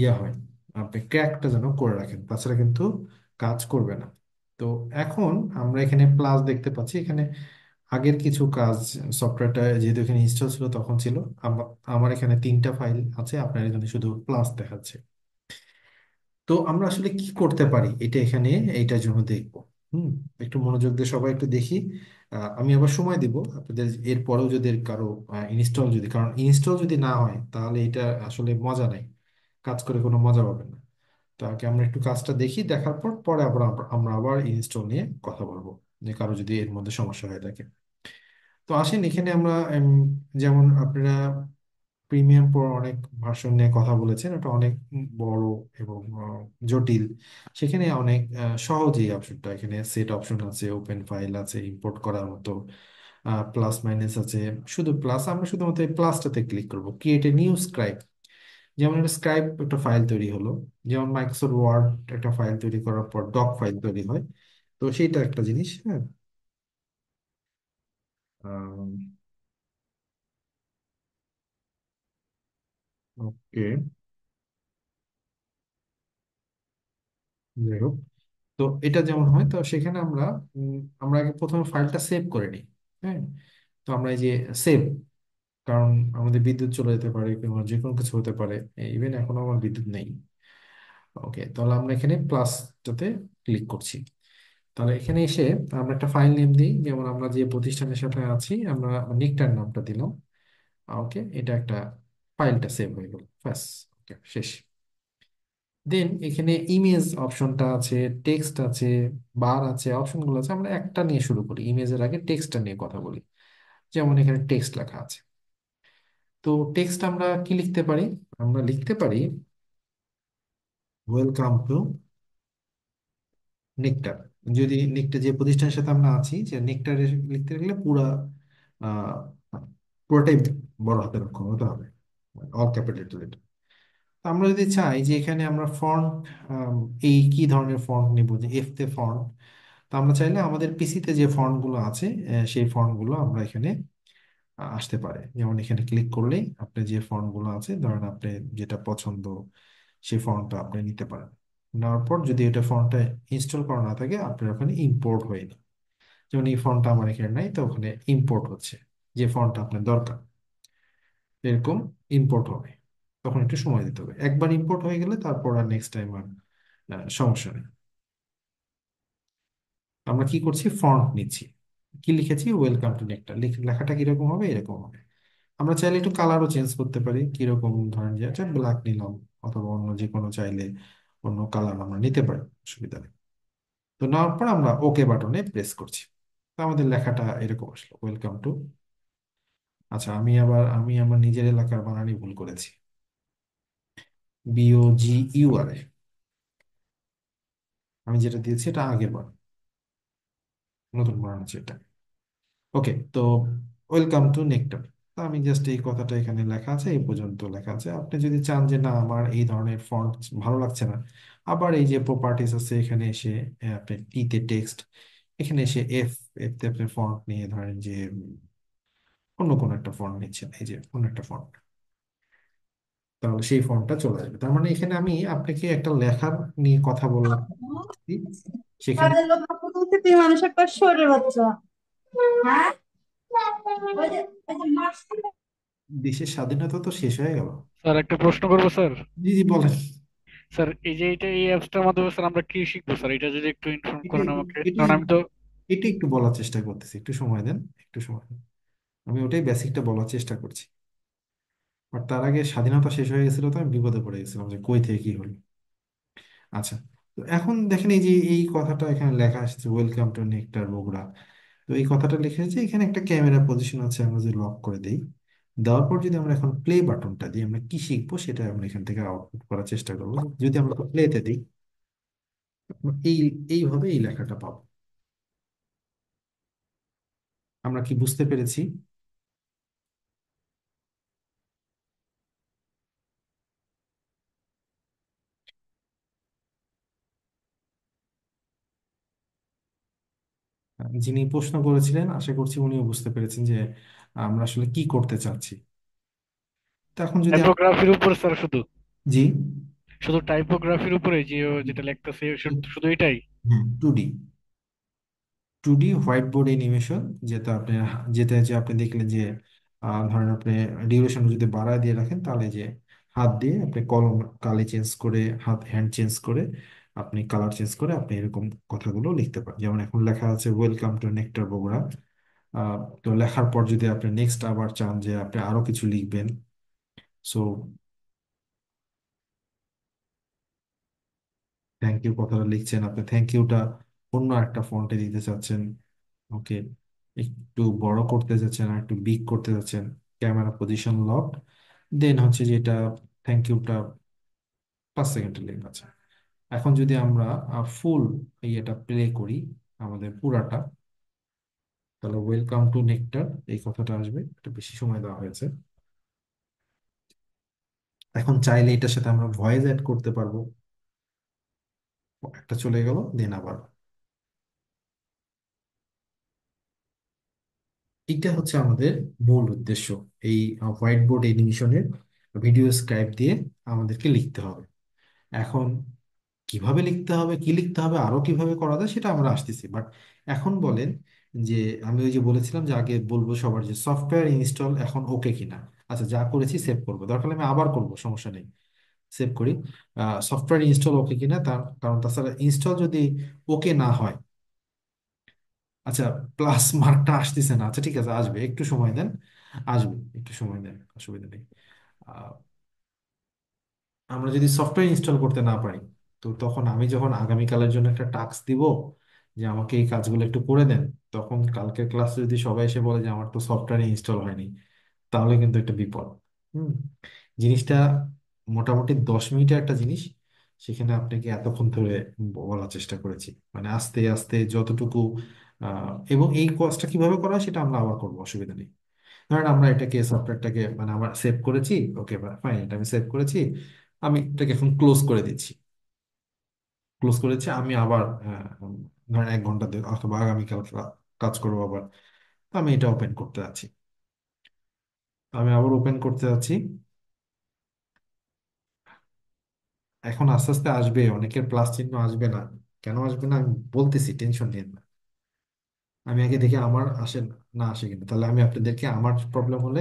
ইয়া হয়, আপনি ক্র্যাকটা যেন করে রাখেন, তাছাড়া কিন্তু কাজ করবে না। তো এখন আমরা এখানে প্লাস দেখতে পাচ্ছি। এখানে আগের কিছু কাজ, সফটওয়্যারটা যেহেতু এখানে ইনস্টল ছিল তখন ছিল। আমার এখানে 3টা ফাইল আছে, আপনার এখানে শুধু প্লাস দেখাচ্ছে। তো আমরা আসলে কি করতে পারি এটা এখানে, এইটার জন্য দেখবো। হুম, একটু মনোযোগ দিয়ে সবাই একটু দেখি। আমি আবার সময় দিব আপনাদের, এর পরেও যদি কারো ইনস্টল, যদি কারণ ইনস্টল যদি না হয় তাহলে এটা আসলে মজা নাই, কাজ করে কোনো মজা পাবেন না। তো আগে আমরা একটু কাজটা দেখি, দেখার পর পরে আবার আমরা আবার ইনস্টল নিয়ে কথা বলবো, যে কারো যদি এর মধ্যে সমস্যা হয়ে থাকে। তো আসেন এখানে আমরা যেমন আপনারা প্রিমিয়াম প্রো অনেক ভার্সন নিয়ে কথা বলেছেন, ওটা অনেক বড় এবং জটিল। সেখানে অনেক সহজেই অপশনটা, এখানে সেট অপশন আছে, ওপেন ফাইল আছে, ইম্পোর্ট করার মতো, প্লাস মাইনাস আছে। শুধু প্লাস, আমরা শুধুমাত্র এই প্লাসটাতে ক্লিক করব, ক্রিয়েট এ নিউ স্ক্রাইব। যেমন একটা স্ক্রাইব, একটা ফাইল তৈরি হলো। যেমন মাইক্রোসফট ওয়ার্ড একটা ফাইল তৈরি করার পর ডক ফাইল তৈরি হয়, তো সেইটা একটা জিনিস। হ্যাঁ, ওকে, যাই হোক। তো এটা যেমন হয়, তো সেখানে আমরা আগে প্রথমে ফাইলটা সেভ করে নিই। হ্যাঁ, তো আমরা এই যে সেভ, কারণ আমাদের বিদ্যুৎ চলে যেতে পারে কিংবা যে কোনো কিছু হতে পারে। ইভেন এখনো আমার বিদ্যুৎ নেই। ওকে, তাহলে আমরা এখানে প্লাসটাতে ক্লিক করছি। তাহলে এখানে এসে আমরা একটা ফাইল নেম দিই, যেমন আমরা যে প্রতিষ্ঠানের সাথে আছি আমরা নিকটার নামটা দিলাম। ওকে, এটা একটা, ফাইলটা সেভ হয়ে গেল, ব্যাস। ওকে, শেষ। দেন এখানে ইমেজ অপশনটা আছে, টেক্সট আছে, বার আছে, অপশনগুলো আছে। আমরা একটা নিয়ে শুরু করি, ইমেজের আগে টেক্সটটা নিয়ে কথা বলি। যেমন এখানে টেক্সট লেখা আছে। তো টেক্সট আমরা কি লিখতে পারি? আমরা লিখতে পারি ওয়েলকাম টু নেকটার। যদি নেকটার যে প্রতিষ্ঠানের সাথে আমরা আছি, যে নেকটার লিখতে গেলে আহ পুরোটাই বড় হাতের অক্ষর হতে হবে, অল ক্যাপিটাল। আমরা যদি চাই যে এখানে আমরা ফন্ট, এই কি ধরনের ফন্ট নিব, যে এফ তে ফন্ট, তো আমরা চাইলে আমাদের পিসিতে যে ফন্ট গুলো আছে, সেই ফন্ট গুলো আমরা এখানে আসতে পারে। যেমন এখানে ক্লিক করলেই আপনি যে ফন্ট গুলো আছে, ধরেন আপনি যেটা পছন্দ সেই ফন্টটা আপনি নিতে পারেন। নেওয়ার পর যদি এটা ফন্টটা ইনস্টল করা না থাকে, আপনার ওখানে ইম্পোর্ট হয়ে না। যেমন এই ফন্টটা আমার এখানে নাই, তো ওখানে ইম্পোর্ট হচ্ছে, যে ফন্টটা আপনার দরকার এরকম ইম্পোর্ট হবে। তখন একটু সময় দিতে হবে। একবার ইম্পোর্ট হয়ে গেলে তারপর আর নেক্সট টাইম আর সমস্যা নেই। আমরা কি করছি, ফন্ট নিচ্ছি। কি লিখেছি, ওয়েলকাম টু নেকটার। লেখাটা কিরকম হবে, এরকম হবে। আমরা চাইলে একটু কালারও চেঞ্জ করতে পারি, কিরকম ধরেন যে এটা ব্ল্যাক নিলাম, অথবা অন্য যে কোনো চাইলে অন্য কালার আমরা নিতে পারি, অসুবিধা নেই। তো নেওয়ার পর আমরা ওকে বাটনে প্রেস করছি। তো আমাদের লেখাটা এরকম আসলো, ওয়েলকাম টু আচ্ছা, আমি আমার নিজের এলাকার বানানই ভুল করেছি। BOGUR, আমি যেটা দিয়েছি এটা আগের বার, নতুন বানান হচ্ছে এটা। ওকে, তো ওয়েলকাম টু নেকটার। তো আমি জাস্ট এই কথাটা এখানে লেখা আছে, এই পর্যন্ত লেখা আছে। আপনি যদি চান যে না আমার এই ধরনের ফন্ট ভালো লাগছে না, আবার এই যে প্রপার্টিস আছে এখানে এসে আপনি টিতে টেক্সট, এখানে এসে এফ তে আপনি ফন্ট নিয়ে ধরেন যে অন্য কোনো একটা ফন্ট নিচ্ছেন, এই যে অন্য একটা ফন্ট, তাহলে সেই ফন্টটা চলে আসবে। তার মানে এখানে আমি আপনাকে একটা লেখার নিয়ে কথা বললাম, সেখানে কাজের লোক আপু বলতে তুই মানুষ একটা শরীরের বাচ্চা। হ্যাঁ, ওই যে মার্কস দেশের স্বাধীনতা তো শেষ হয়ে গেল। স্যার একটা প্রশ্ন করবো স্যার। জি জি বলেন। স্যার এই যে এই অ্যাপসটার মাধ্যমে স্যার আমরা কি শিখবো স্যার, এটা যদি একটু ইনফর্ম এটা করেন একটু আমাকে, এটা কারণ আমি তো। এটা একটু বলার চেষ্টা করতেছি, একটু সময় দেন, একটু সময় দেন। আমি ওটাই বেসিকটা বলার চেষ্টা করছি। বাট তার আগে স্বাধীনতা শেষ হয়ে গেছিল, তো আমি বিপদে পড়ে গেছিলাম যে কই থেকে কি হলো। আচ্ছা, তো এখন দেখেন এই যে এই কথাটা এখানে লেখা আসছে, ওয়েলকাম টু নেকটার বগুড়া। তো এই কথাটা লিখে যে এখানে একটা ক্যামেরা পজিশন আছে, আমরা যদি লক করে দিই, দেওয়ার পর যদি আমরা এখন প্লে বাটনটা দিই, আমরা কি শিখবো সেটা আমরা এখান থেকে আউটপুট করার চেষ্টা করবো। যদি আমরা প্লেতে দিই, এই এইভাবে এই লেখাটা পাবো। আমরা কি বুঝতে পেরেছি? যিনি প্রশ্ন করেছিলেন আশা করছি উনিও বুঝতে পেরেছেন যে আমরা আসলে কি করতে চাচ্ছি। তো এখন যদি টাইপোগ্রাফির উপর স্যার শুধু, জি, শুধু টাইপোগ্রাফির উপরে যে ও যেটা লিখতেছে শুধু এটাই। হ্যাঁ 2D হোয়াইট বোর্ড অ্যানিমেশন, যেটা আপনি যেটা যে আপনি দেখলেন যে ধরেন আপনি ডিউরেশন যদি বাড়ায় দিয়ে রাখেন, তাহলে যে হাত দিয়ে আপনি কলম কালি চেঞ্জ করে, হ্যান্ড চেঞ্জ করে, আপনি কালার চেঞ্জ করে আপনি এরকম কথাগুলো লিখতে পারেন। যেমন এখন লেখা আছে ওয়েলকাম টু নেক্টার বগুড়া। তো লেখার পর যদি আপনি নেক্সট আবার চান যে আপনি আরো কিছু লিখবেন, সো থ্যাংক ইউ কথাটা লিখছেন, আপনি থ্যাংক ইউটা অন্য একটা ফন্টে দিতে চাচ্ছেন। ওকে, একটু বড় করতে যাচ্ছেন আর একটু বিগ করতে যাচ্ছেন, ক্যামেরা পজিশন লক, দেন হচ্ছে যে এটা থ্যাংক ইউটা 5 সেকেন্ডের লিঙ্ক আছে। এখন যদি আমরা ফুল এটা প্লে করি আমাদের পুরাটা, তাহলে ওয়েলকাম টু নেকটার এই কথাটা আসবে, এটা বেশি সময় দেওয়া হয়েছে। এখন চাইলে এটার সাথে আমরা ভয়েস অ্যাড করতে পারবো, একটা চলে গেল, দেন আবার। এটা হচ্ছে আমাদের মূল উদ্দেশ্য, এই হোয়াইট বোর্ড অ্যানিমেশনের ভিডিও স্ক্রাইব দিয়ে আমাদেরকে লিখতে হবে। এখন কিভাবে লিখতে হবে, কি লিখতে হবে, আরো কিভাবে করা যায় সেটা আমরা আসতেছি। বাট এখন বলেন যে আমি ওই যে বলেছিলাম যে আগে বলবো সবার যে সফটওয়্যার ইনস্টল এখন ওকে কিনা। আচ্ছা, যা করেছি সেভ করবো, দরকার হলে আমি আবার করবো, সমস্যা নেই, সেভ করি। সফটওয়্যার ইনস্টল ওকে কিনা, তার কারণ তাছাড়া ইনস্টল যদি ওকে না হয়, আচ্ছা প্লাস মার্কটা আসতেছে না, আচ্ছা ঠিক আছে আসবে, একটু সময় দেন, আসবে, একটু সময় দেন, অসুবিধা নেই। আমরা যদি সফটওয়্যার ইনস্টল করতে না পারি, তো তখন আমি যখন আগামীকালের জন্য একটা টাস্ক দিব যে আমাকে এই কাজগুলো একটু করে দেন, তখন কালকের ক্লাসে যদি সবাই এসে বলে যে আমার তো সফটওয়্যার ইনস্টল হয়নি, তাহলে কিন্তু একটা বিপদ। হুম, জিনিসটা মোটামুটি 10 মিনিটের একটা জিনিস, সেখানে আপনাকে এতক্ষণ ধরে বলার চেষ্টা করেছি, মানে আস্তে আস্তে যতটুকু এবং এই কাজটা কিভাবে করা হয় সেটা আমরা আবার করবো, অসুবিধা নেই। ধরেন আমরা এটাকে সফটওয়্যারটাকে মানে আমরা সেভ করেছি, ওকে ফাইন, এটা আমি সেভ করেছি, আমি এটাকে এখন ক্লোজ করে দিচ্ছি, ক্লোজ করেছি। আমি আবার ধরেন 1 ঘন্টা অথবা আগামীকাল কাজ করবো আবার, তো আমি এটা ওপেন করতে যাচ্ছি, আমি আবার ওপেন করতে যাচ্ছি। এখন আস্তে আস্তে আসবে, অনেকের প্লাস চিহ্ন আসবে না, কেন আসবে না আমি বলতেছি, টেনশন নিন না। আমি আগে দেখি আমার আসে না আসে কিনা, তাহলে আমি আপনাদেরকে আমার প্রবলেম হলে,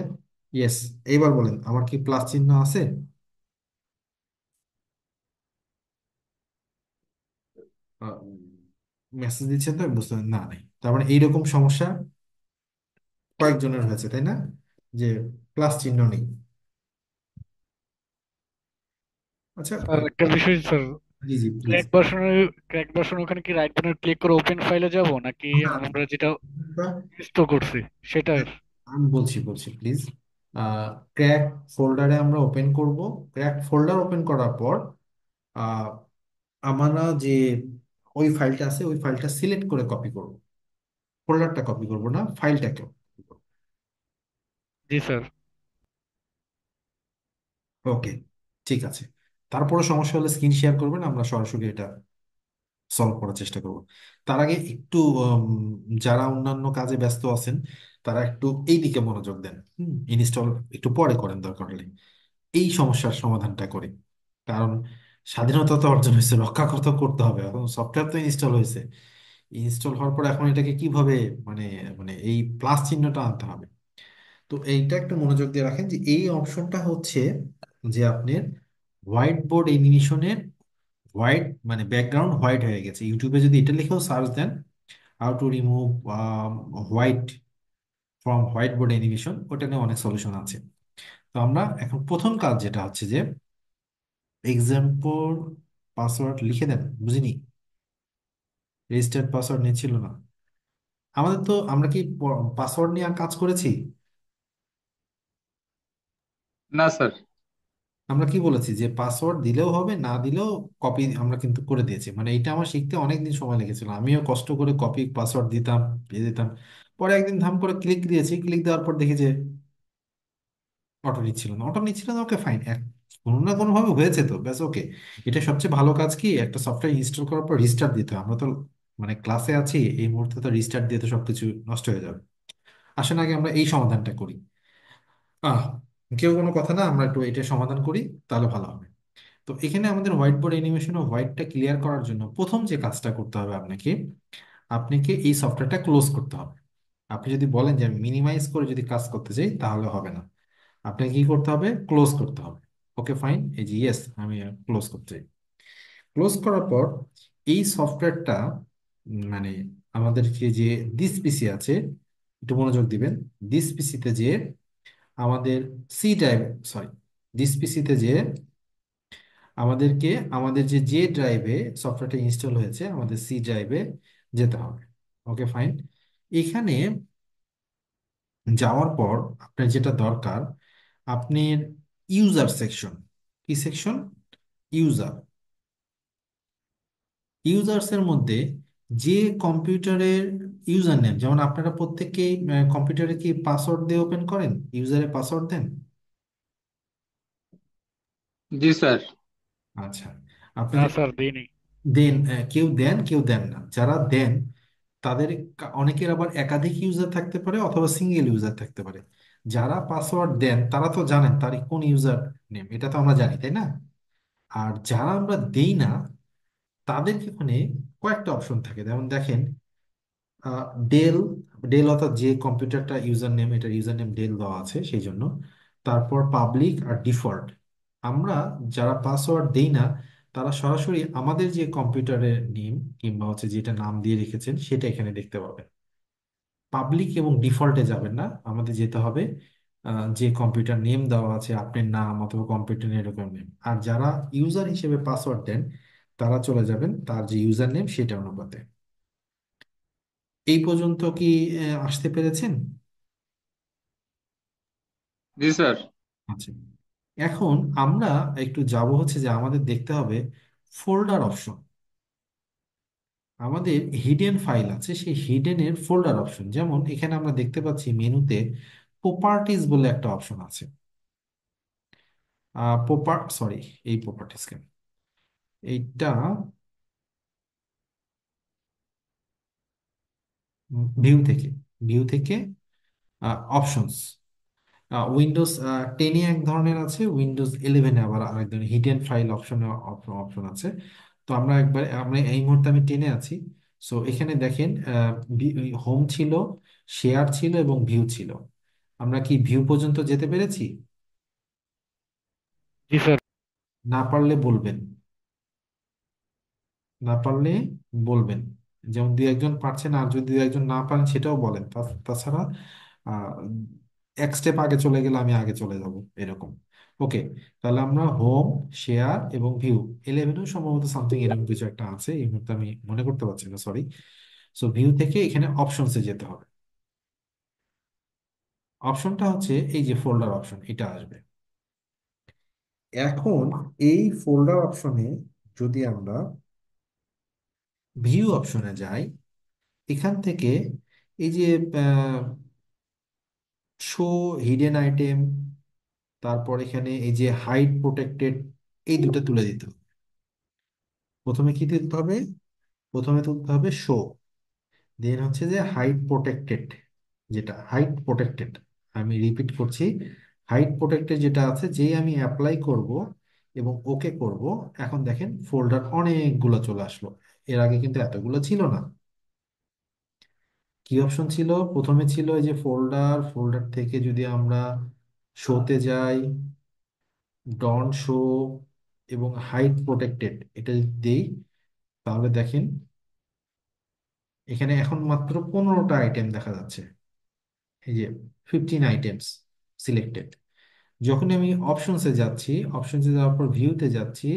ইয়েস, এইবার বলেন আমার কি প্লাস চিহ্ন আছে? মেসেজ দিচ্ছেন তো, আমি বুঝতে না নাই, তার মানে এইরকম সমস্যা কয়েকজনের হয়েছে, তাই না, যে প্লাস চিহ্ন নেই। আচ্ছা, স্যার একটা বিষয় sir, G G please. Crack version ওখানে কি রাইট বাটন ক্লিক করে ওপেন ফাইলে যাব নাকি না, আমরা যেটা না, ইনস্টল করছি সেটার? আমি বলছি বলছি প্লিজ। ক্র্যাক ফোল্ডারে আমরা ওপেন করব। ক্র্যাক ফোল্ডার ওপেন করার পর আহ, আমরা যে ওই ফাইলটা আছে ওই ফাইলটা সিলেক্ট করে কপি করব। ফোল্ডারটা কপি করব না, ফাইলটাকে কপি করব। জি স্যার। ওকে, ঠিক আছে। তারপরে সমস্যা হলে স্ক্রিন শেয়ার করবেন, আমরা সরাসরি এটা সলভ করার চেষ্টা করব। তার আগে একটু যারা অন্যান্য কাজে ব্যস্ত আছেন তারা একটু এই দিকে মনোযোগ দেন। ইনস্টল একটু পরে করেন দরকার হলে, এই সমস্যার সমাধানটা করি। কারণ স্বাধীনতা তো অর্জন হয়েছে, রক্ষা তো করতে হবে। এখন সফটওয়্যার তো ইনস্টল হয়েছে, ইনস্টল হওয়ার পর এখন এটাকে কিভাবে মানে মানে এই প্লাস চিহ্নটা আনতে হবে। তো এইটা একটু মনোযোগ দিয়ে রাখেন যে এই অপশনটা হচ্ছে যে আপনার হোয়াইট বোর্ড অ্যানিমেশনের হোয়াইট মানে ব্যাকগ্রাউন্ড হোয়াইট হয়ে গেছে। ইউটিউবে যদি এটা লিখেও সার্চ দেন, how to remove white from white board animation, ওটা নিয়ে অনেক সলিউশন আছে। তো আমরা এখন প্রথম কাজ যেটা হচ্ছে যে এক্সাম্পল পাসওয়ার্ড লিখে দেন। বুঝিনি, রেজিস্টার্ড পাসওয়ার্ড নিচ্ছিল না আমাদের। তো আমরা কি পাসওয়ার্ড নিয়ে আর কাজ করেছি? না স্যার। আমরা কি বলেছি যে পাসওয়ার্ড দিলেও হবে, না দিলেও কপি আমরা কিন্তু করে দিয়েছি। মানে এটা আমার শিখতে অনেক দিন সময় লেগেছিল, আমিও কষ্ট করে কপি পাসওয়ার্ড দিতাম, দিয়ে দিতাম। পরে একদিন ধাম করে ক্লিক দিয়েছি, ক্লিক দেওয়ার পর দেখি যে অটো নিচ্ছিল না, অটো নিচ্ছিল না। ওকে ফাইন, কোনো না কোনো ভাবে হয়েছে তো ব্যাস, ওকে। এটা সবচেয়ে ভালো কাজ কি, একটা সফটওয়্যার ইনস্টল করার পর রিস্টার্ট দিতে হয়। আমরা তো মানে ক্লাসে আছি, এই মুহূর্তে তো রিস্টার্ট দিয়ে তো সবকিছু নষ্ট হয়ে যাবে। আসেন আগে আমরা এই সমাধানটা করি। আহ কেউ কোনো কথা না, আমরা একটু এটা সমাধান করি, তাহলে ভালো হবে। তো এখানে আমাদের হোয়াইট বোর্ড অ্যানিমেশন ও হোয়াইটটা ক্লিয়ার করার জন্য প্রথম যে কাজটা করতে হবে আপনাকে, আপনাকে এই সফটওয়্যারটা ক্লোজ করতে হবে। আপনি যদি বলেন যে আমি মিনিমাইজ করে যদি কাজ করতে চাই তাহলে হবে না, আপনাকে কি করতে হবে, ক্লোজ করতে হবে। ওকে ফাইন, এই যে ইয়েস আমি ক্লোজ করতে চাই। ক্লোজ করার পর এই সফটওয়্যারটা মানে আমাদেরকে যে দিস পিসি আছে, একটু মনোযোগ দিবেন। দিস পিসিতে যে আমাদের সি ড্রাইভ, সরি, দিস পিসিতে যে আমাদেরকে আমাদের যে যে ড্রাইভে সফটওয়্যারটা ইনস্টল হয়েছে আমাদের সি ড্রাইভে যেতে হবে। Okay fine. এখানে যাওয়ার পর আপনার যেটা দরকার, আপনার ইউজার সেকশন, কি সেকশন, ইউজার, ইউজার্স এর মধ্যে যে কম্পিউটারের ইউজার নেম, যেমন আপনারা প্রত্যেককেই কম্পিউটারে কি পাসওয়ার্ড দিয়ে ওপেন করেন, ইউজারে পাসওয়ার্ড দেন। জি স্যার। আচ্ছা, না আপনাদের স্যার দিইনি। দেন, কেউ দেন কেউ দেন না। যারা দেন তাদের অনেকের আবার একাধিক ইউজার থাকতে পারে অথবা সিঙ্গেল ইউজার থাকতে পারে। যারা পাসওয়ার্ড দেন তারা তো জানেন তার কোন ইউজার নেম, এটা তো আমরা জানি তাই না? আর যারা আমরা দেই না তাদের এখানে কয়েকটা অপশন থাকে, যেমন দেখেন ডেল, ডেল অর্থাৎ যে কম্পিউটারটা ইউজার নেম, এটার ইউজার নেম ডেল দেওয়া আছে সেই জন্য। তারপর পাবলিক আর ডিফল্ট। আমরা যারা পাসওয়ার্ড দেই না তারা সরাসরি আমাদের যে কম্পিউটারের নেম কিংবা হচ্ছে যেটা নাম দিয়ে রেখেছেন সেটা এখানে দেখতে পাবেন। পাবলিক এবং ডিফল্টে যাবেন না, আমাদের যেতে হবে যে কম্পিউটার নেম দেওয়া আছে আপনার নাম অথবা কম্পিউটার এরকম নেম। আর যারা ইউজার হিসেবে পাসওয়ার্ড দেন তারা চলে যাবেন তার যে ইউজার নেম সেটা অনুপাতে। এই পর্যন্ত কি আসতে পেরেছেন? জি স্যার। আচ্ছা, এখন আমরা একটু যাব হচ্ছে যে আমাদের দেখতে হবে ফোল্ডার অপশন। আমাদের হিডেন ফাইল আছে, সেই হিডেনের ফোল্ডার অপশন, যেমন এখানে আমরা দেখতে পাচ্ছি মেনুতে প্রপার্টিজ বলে একটা অপশন আছে। সরি, এই প্রপার্টিজ কেন, এইটা ভিউ থেকে, ভিউ থেকে অপশনস, উইন্ডোজ 10-এ এক ধরনের আছে, উইন্ডোজ 11-এ আবার আরেক ধরনের হিডেন ফাইল অপশনে অপশন আছে। তো আমরা এই মুহূর্তে আমি 10-এ আছি। সো এখানে দেখেন হোম ছিল, শেয়ার ছিল এবং ভিউ ছিল। আমরা কি ভিউ পর্যন্ত যেতে পেরেছি? জি স্যার। না পারলে বলবেন, না পারলে বলবেন। যেমন দুই একজন পারছেন, আর যদি দুই একজন না পারেন সেটাও বলেন। তাছাড়া আহ, এক স্টেপ আগে চলে গেলে আমি আগে চলে যাব এরকম। ওকে, তাহলে আমরা হোম, শেয়ার এবং ভিউ, 11-ও সম্ভবত সামথিং এরকম কিছু একটা আছে, এই মুহূর্তে আমি মনে করতে পারছি না, সরি। সো ভিউ থেকে এখানে অপশনসে যেতে হবে। অপশনটা হচ্ছে এই যে ফোল্ডার অপশন, এটা আসবে। এখন এই ফোল্ডার অপশনে যদি আমরা ভিউ অপশনে যাই, এখান থেকে এই যে শো হিডেন আইটেম, তারপর এখানে এই যে হাইড প্রোটেক্টেড, এই দুটো তুলে দিতে হবে। প্রথমে কি তুলতে হবে? প্রথমে তুলতে হবে শো, দেন হচ্ছে যে হাইড প্রোটেক্টেড, যেটা হাইড প্রোটেক্টেড, আমি রিপিট করছি, হাইড প্রোটেক্টেড যেটা আছে, যেই আমি অ্যাপ্লাই করব এবং ওকে করব, এখন দেখেন ফোল্ডার অনেকগুলো চলে আসলো। এর আগে কিন্তু এতগুলো ছিল না। কি অপশন ছিল? প্রথমে ছিল এই যে ফোল্ডার, ফোল্ডার থেকে যদি আমরা শোতে যাই, ডন শো এবং হাইড প্রোটেক্টেড, এটা যদি দেই, তাহলে দেখেন এখানে এখন মাত্র 15টা আইটেম দেখা যাচ্ছে। এই যে 15 আইটেমস সিলেক্টেড। যখন আমি অপশনসে যাচ্ছি, অপশনসে যাওয়ার পর ভিউতে যাচ্ছি,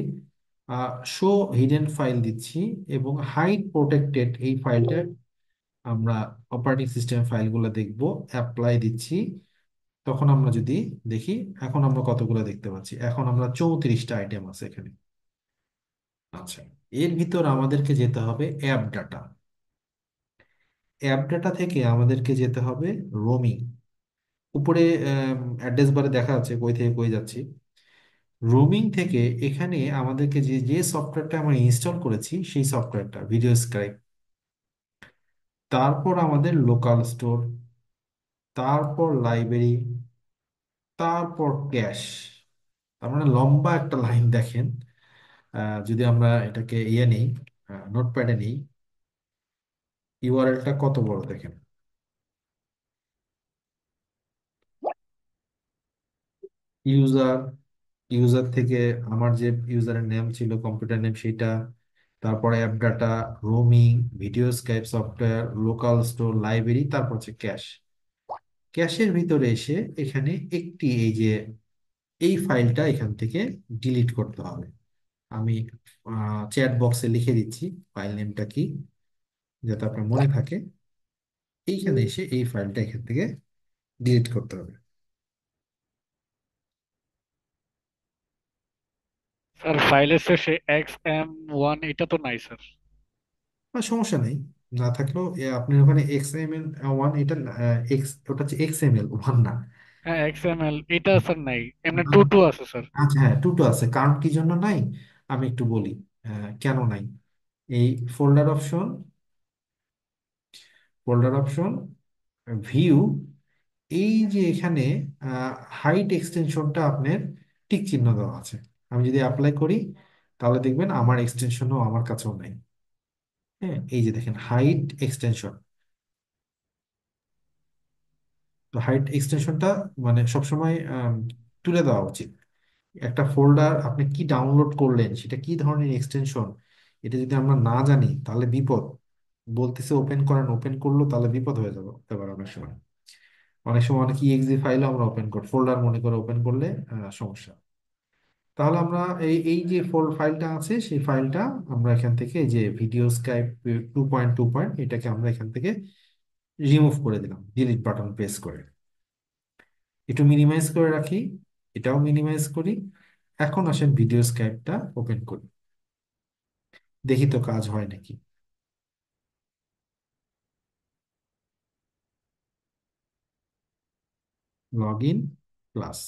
শো হিডেন ফাইল দিচ্ছি এবং হাইড প্রোটেক্টেড এই ফাইলটা, আমরা অপারেটিং সিস্টেম ফাইলগুলো দেখব, অ্যাপ্লাই দিচ্ছি। তখন আমরা যদি দেখি, এখন আমরা কতগুলো দেখতে পাচ্ছি, এখন আমরা 34টা আইটেম আছে এখানে। আচ্ছা, এর ভিতর আমাদেরকে যেতে হবে অ্যাপ ডাটা। অ্যাপ ডাটা থেকে আমাদেরকে যেতে হবে রোমিং। উপরে অ্যাড্রেস বারে দেখা যাচ্ছে কই থেকে কই যাচ্ছি। রোমিং থেকে এখানে আমাদেরকে যে যে সফটওয়্যারটা আমরা ইনস্টল করেছি, সেই সফটওয়্যারটা ভিডিও স্ক্রাইব, তারপর আমাদের লোকাল স্টোর, তারপর লাইব্রেরি, তারপর ক্যাশ। তার মানে লম্বা একটা লাইন দেখেন। যদি আমরা এটাকে ইয়ে নিই, নোটপ্যাডে নিই, ইউআরএলটা কত বড় দেখেন। ইউজার, ইউজার থেকে আমার যে ইউজারের নেম ছিল, কম্পিউটার নেম, সেটা, তারপরে app data, roaming, video Skype software, local store, library, তারপর হচ্ছে ক্যাশ। ক্যাশের ভিতরে এসে এখানে একটি এই যে এই ফাইলটা এখান থেকে ডিলিট করতে হবে। আমি চ্যাট বক্সে লিখে দিচ্ছি ফাইল নেমটা কি, যাতে আপনার মনে থাকে। এইখানে এসে এই ফাইলটা এখান থেকে ডিলিট করতে হবে। স্যার ফাইলের শেষে XM1 এটা তো নাই স্যার। সমস্যা নেই, না থাকলেও আপনার ওখানে XML1, এটা এক্স, ওটা হচ্ছে XML1 না। হ্যাঁ, XML এটা স্যার নাই, এমনি টু টু আছে স্যার। আচ্ছা, হ্যাঁ, টুটো আছে। কারণ কি জন্য নাই আমি একটু বলি, কেন নাই। এই folder option, folder option, view, এই যে এখানে হাইট এক্সটেনশনটা আপনার টিক চিহ্ন দেওয়া আছে। আমি যদি অ্যাপ্লাই করি, তাহলে দেখবেন আমার এক্সটেনশনও আমার কাছেও নাই। হ্যাঁ, এই যে দেখেন হাইট এক্সটেনশন। তো হাইট এক্সটেনশনটা মানে সবসময় তুলে দেওয়া উচিত। একটা ফোল্ডার আপনি কি ডাউনলোড করলেন, সেটা কি ধরনের এক্সটেনশন, এটা যদি আমরা না জানি, তাহলে বিপদ। বলতেছে ওপেন করেন, ওপেন করলো, তাহলে বিপদ হয়ে যাবে হতে পারে অনেক সময়। অনেক সময় অনেক ইএক্সি ফাইলও আমরা ওপেন করি, ফোল্ডার মনে করে ওপেন করলে সমস্যা। তাহলে আমরা এই এই যে ফাইলটা আছে, সেই ফাইলটা আমরা এখান থেকে, এই যে ভিডিও স্কাইপ 2.2, এটাকে আমরা এখান থেকে রিমুভ করে দিলাম ডিলিট বাটন প্রেস করে। একটু মিনিমাইজ করে রাখি, এটাও মিনিমাইজ করি। এখন আসেন ভিডিও স্কাইপটা ওপেন করি, দেখি তো কাজ হয় নাকি। লগ ইন প্লাস,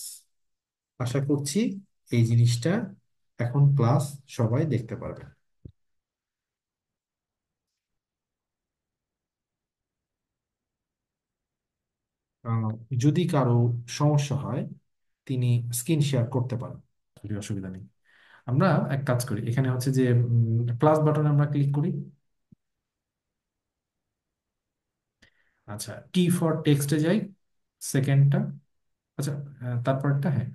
আশা করছি এই জিনিসটা এখন প্লাস সবাই দেখতে পারবে। আহ, যদি কারো সমস্যা হয়, তিনি স্ক্রিন শেয়ার করতে পারেন, কোনো অসুবিধা নেই। আমরা এক কাজ করি, এখানে হচ্ছে যে প্লাস বাটনে আমরা ক্লিক করি। আচ্ছা, টি ফর টেক্সটে যাই, সেকেন্ডটা। আচ্ছা, তারপরটা, হ্যাঁ,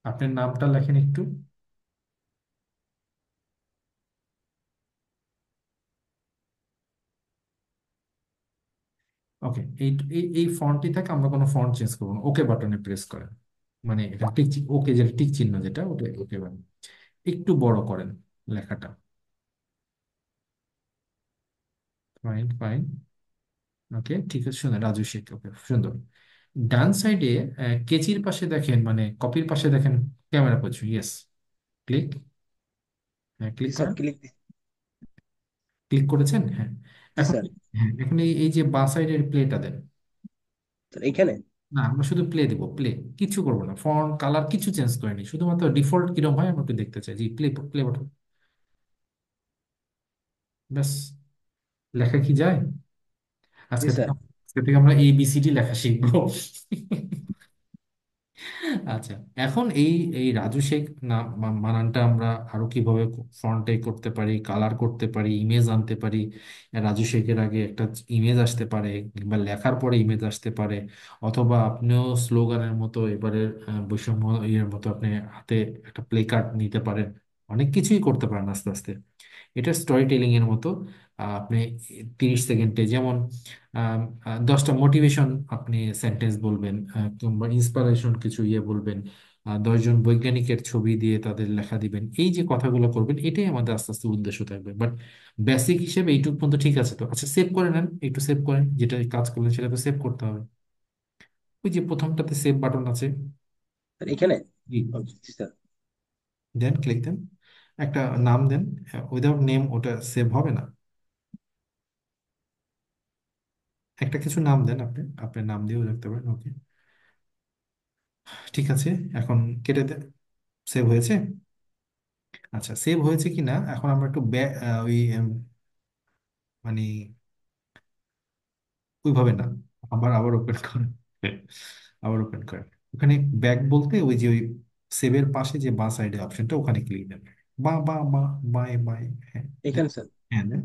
আপনার নামটা লেখেন একটু। ওকে, এই এই এই ফন্টটি থেকে আমরা কোনো ফন্ট চেঞ্জ করবো না, ওকে বাটনে প্রেস করেন। মানে এটা টিক, ওকে, যে টিক চিহ্ন যেটা, ওটা ওকে বাটন। একটু বড় করেন লেখাটা। Fine, fine. ওকে, ঠিক আছে, শুনুন, রাজু শেখ, ওকে, সুন্দর। ডান সাইডে কেচির পাশে দেখেন, মানে কপির পাশে দেখেন ক্যামেরা পজিশন, ইয়েস, ক্লিক, হ্যাঁ জি ক্লিক স্যার, করেন, ক্লিক। ক্লিক করেছেন, হ্যাঁ। জি এখন স্যার। হ্যাঁ, এখন এই যে বাঁ সাইডের প্লেটা দেন। স্যার এখানে। না, আমরা শুধু প্লে দেবো, প্লে, কিছু করবো না, ফন্ট কালার কিছু চেঞ্জ করিনি, শুধুমাত্র ডিফল্ট কিরকম হয় আমরা একটু দেখতে চাই, জি, প্লে, প্লে বাটন, ব্যাস। লেখা কি যায়? জি আজকে থেকে স্যার। আজকে থেকে আমরা ABCD লেখা শিখবো। আচ্ছা, এখন এই এই রাজু শেখ না বানানটা আমরা আরো কিভাবে ফন্টে করতে পারি, কালার করতে পারি, ইমেজ আনতে পারি। রাজু শেখের আগে একটা ইমেজ আসতে পারে, কিংবা লেখার পরে ইমেজ আসতে পারে, অথবা আপনিও স্লোগানের মতো এবারে বৈষম্য ইয়ের মতো আপনি হাতে একটা প্লে কার্ড নিতে পারেন, অনেক কিছুই করতে পারেন আস্তে আস্তে। এটা স্টোরি টেলিং এর মতো। আপনি 30 সেকেন্ডে যেমন 10টা মোটিভেশন আপনি সেন্টেন্স বলবেন, কিংবা ইন্সপিরেশন কিছু ইয়ে বলবেন, 10জন বৈজ্ঞানিকের ছবি দিয়ে তাদের লেখা দিবেন, এই যে কথাগুলো করবেন, এটাই আমাদের আস্তে আস্তে উদ্দেশ্য থাকবে। বাট বেসিক হিসেবে এইটুকু পর্যন্ত ঠিক আছে তো? আচ্ছা, সেভ করে নেন, একটু সেভ করেন, যেটা কাজ করলেন সেটা তো সেভ করতে হবে। ওই যে প্রথমটাতে সেভ বাটন আছে, স্যার এখানে। জি, ও, জি স্যার। দেন ক্লিক দেন, একটা নাম দেন। উইদাউট নেম ওটা সেভ হবে না, একটা কিছু নাম দেন, আপনি আপনার নাম দিয়েও রাখতে পারেন, ওকে, ঠিক আছে। এখন কেটে দেন, সেভ হয়েছে। আচ্ছা, সেভ হয়েছে কিনা এখন আমরা একটু ওই মানে ওইভাবে না, আবার আবার ওপেন করেন, আবার ওপেন করেন। ওখানে ব্যাক বলতে ওই যে ওই সেভের পাশে যে বাঁ সাইডে অপশনটা, ওখানে ক্লিক দেন, বা বা বা বাই বাই, হ্যাঁ, দেন, এখানে স্যার। হ্যাঁ দেন।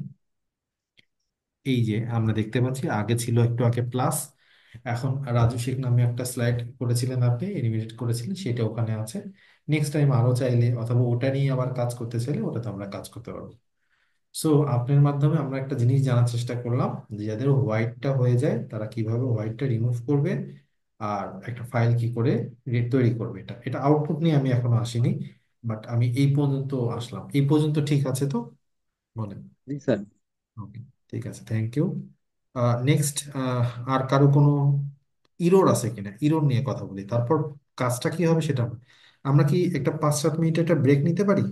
এই যে আমরা দেখতে পাচ্ছি, আগে ছিল একটু আগে প্লাস, এখন রাজু শেখ নামে একটা স্লাইড করেছিলেন আপনি, এনিমেটেড করেছিলেন, সেটা ওখানে আছে। নেক্সট টাইম আরো চাইলে, অথবা ওটা নিয়ে আবার কাজ করতে চাইলে ওটাতে আমরা কাজ করতে পারবো। সো আপনার মাধ্যমে আমরা একটা জিনিস জানার চেষ্টা করলাম, যে যাদের হোয়াইটটা হয়ে যায় তারা কিভাবে হোয়াইটটা রিমুভ করবে, আর একটা ফাইল কি করে তৈরি করবে। এটা এটা আউটপুট নিয়ে আমি এখনো আসিনি, বাট আমি এই পর্যন্ত আসলাম, এই পর্যন্ত ঠিক আছে তো? বলেন। জি স্যার। ওকে, ঠিক আছে, থ্যাংক ইউ। নেক্সট, আর কারো কোনো ইরোর আছে কিনা, ইরোর নিয়ে কথা বলি, তারপর কাজটা কি হবে সেটা আমরা কি একটা 5-7 মিনিট একটা ব্রেক নিতে পারি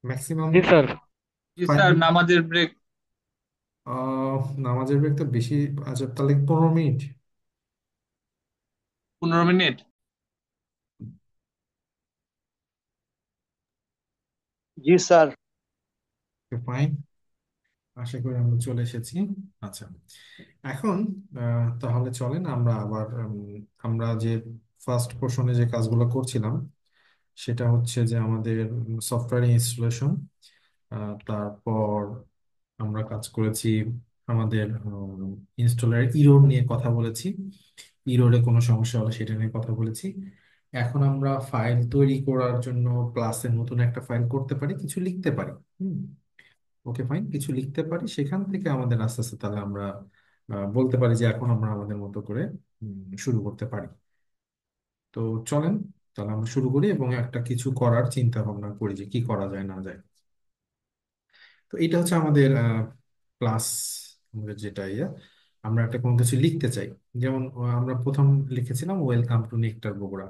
ম্যাক্সিমাম? জি স্যার। জি ফাইভ স্যার, মিনিট নামাজের ব্রেক। নামাজের ব্রেক তো বেশি। আচ্ছা, তাহলে 15 মিনিট। 15 মিনিট। জি স্যার। ফাইন, আশা করি আমরা চলে এসেছি। আচ্ছা, এখন তাহলে চলেন আমরা আবার আমরা যে ফার্স্ট পোর্শনে যে কাজগুলো করছিলাম, সেটা হচ্ছে যে আমাদের সফটওয়্যার ইনস্টলেশন, তারপর আমরা কাজ করেছি আমাদের ইনস্টলার ইরোর নিয়ে কথা বলেছি, ইরোরে কোনো সমস্যা হলে সেটা নিয়ে কথা বলেছি। এখন আমরা ফাইল তৈরি করার জন্য ক্লাসে নতুন একটা ফাইল করতে পারি, কিছু লিখতে পারি। হুম, ওকে, ফাইন, কিছু লিখতে পারি, সেখান থেকে আমাদের আস্তে আস্তে তাহলে আমরা বলতে পারি যে এখন আমরা আমাদের মতো করে শুরু করতে পারি। তো চলেন, তাহলে আমরা শুরু করি এবং একটা কিছু করার চিন্তা ভাবনা করি যে কি করা যায় না যায়। তো এটা হচ্ছে আমাদের ক্লাস, আমাদের যেটা আমরা একটা কোনো কিছু লিখতে চাই। যেমন আমরা প্রথম লিখেছিলাম ওয়েলকাম টু নেকটার বগুড়া।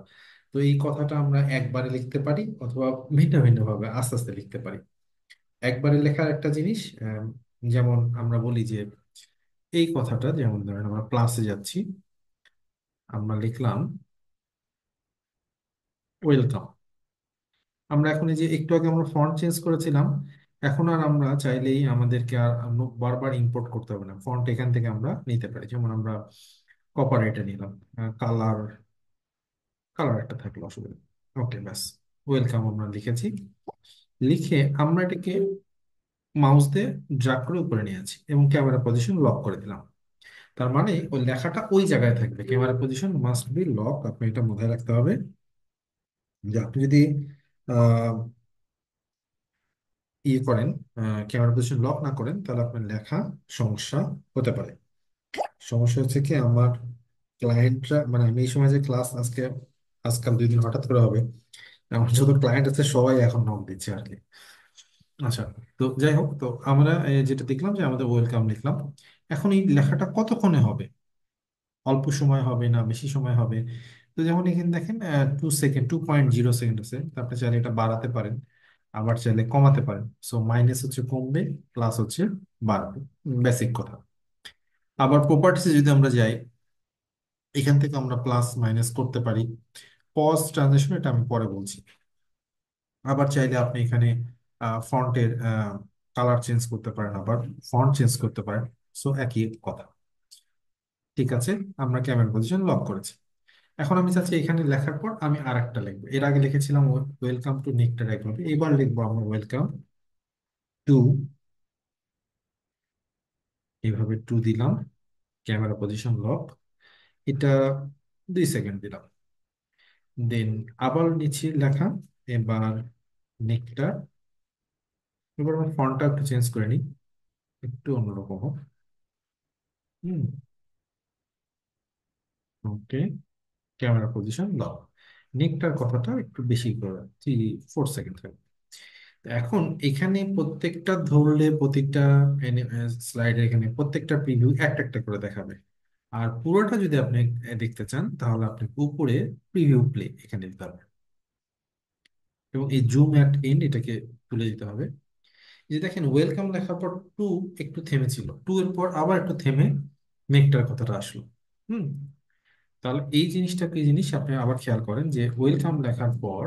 তো এই কথাটা আমরা একবারে লিখতে পারি, অথবা ভিন্ন ভিন্ন ভাবে আস্তে আস্তে লিখতে পারি। একবারে লেখার একটা জিনিস, যেমন আমরা বলি যে এই কথাটা, যেমন ধরেন আমরা ক্লাসে যাচ্ছি, আমরা লিখলাম ওয়েলকাম। আমরা এখন এই যে একটু আগে আমরা ফন্ট চেঞ্জ করেছিলাম, এখন আর আমরা চাইলেই আমাদেরকে আর বারবার ইম্পোর্ট করতে হবে না, ফন্ট এখান থেকে আমরা নিতে পারি। যেমন আমরা কপার এটা নিলাম, কালার, কালার একটা থাকলো, অসুবিধা, ওকে, ব্যাস, ওয়েলকাম আমরা লিখেছি। লিখে আমরা এটাকে মাউস দিয়ে ড্র্যাগ করে উপরে নিয়ে আছি এবং ক্যামেরা পজিশন লক করে দিলাম। তার মানে ওই লেখাটা ওই জায়গায় থাকবে, camera position must be lock, আপনি এটা মাথায় রাখতে হবে। যে আপনি যদি আহ ইয়ে করেন, ক্যামেরা পজিশন লক না করেন, তাহলে আপনার লেখা সমস্যা হতে পারে। সমস্যা হচ্ছে কি, আমার ক্লায়েন্টরা, মানে আমি এই সময় যে ক্লাস আজকে আজকাল 2 দিন হঠাৎ করে হবে, আমার যত ক্লায়েন্ট আছে সবাই এখন নক দিচ্ছে আর কি। আচ্ছা, তো যাই হোক, তো আমরা যেটা দেখলাম যে আমাদের ওয়েলকাম লিখলাম। এখন এই লেখাটা কতক্ষণে হবে? অল্প সময় হবে না বেশি সময় হবে? তো যেমন এখানে দেখেন 2 সেকেন্ড, 2.0 সেকেন্ড আছে, তো আপনি চাইলে এটা বাড়াতে পারেন, আবার চাইলে কমাতে পারেন। সো মাইনাস হচ্ছে কমবে, প্লাস হচ্ছে বাড়বে, বেসিক কথা। আবার প্রপার্টিসে যদি আমরা যাই, এখান থেকে আমরা প্লাস মাইনাস করতে পারি। পজ ট্রানজিশন এটা আমি পরে বলছি। আবার চাইলে আপনি এখানে ফন্টের কালার চেঞ্জ করতে পারেন, আবার ফন্ট চেঞ্জ করতে পারেন। সো একই কথা। ঠিক আছে, আমরা ক্যামেরা পজিশন লক করেছি। এখন আমি চাচ্ছি এখানে লেখার পর আমি আরেকটা লিখবো। এর আগে লিখেছিলাম ওয়েলকাম টু নেকটার একভাবে, এবার লিখবো আমরা ওয়েলকাম টু, এইভাবে টু দিলাম, ক্যামেরা পজিশন লক, এটা 2 সেকেন্ড দিলাম। দেন আবার নিচে লেখা, এবার নেকটার। এবার আমার ফন্টটা একটু চেঞ্জ করে নিই, একটু অন্যরকম হোক। হুম, ওকে, ক্যামেরা পজিশন লক। নেকটার কথাটা একটু বেশি করে 3-4 সেকেন্ড থাকবে। তো এখন এখানে প্রত্যেকটা ধরলে, প্রত্যেকটা স্লাইডে এখানে প্রত্যেকটা প্রিভিউ একটা একটা করে দেখাবে। আর পুরোটা যদি আপনি দেখতে চান, তাহলে আপনি উপরে প্রিভিউ প্লে এখানে দিতে হবে, এবং এই জুম অ্যাট এন্ড এটাকে তুলে দিতে হবে। এই যে দেখেন ওয়েলকাম লেখার পর টু একটু থেমেছিল, টু এর পর আবার একটু থেমে মেকটার কথাটা আসলো। হুম, তাহলে এই জিনিসটা কি জিনিস আপনি আবার খেয়াল করেন, যে ওয়েলকাম লেখার পর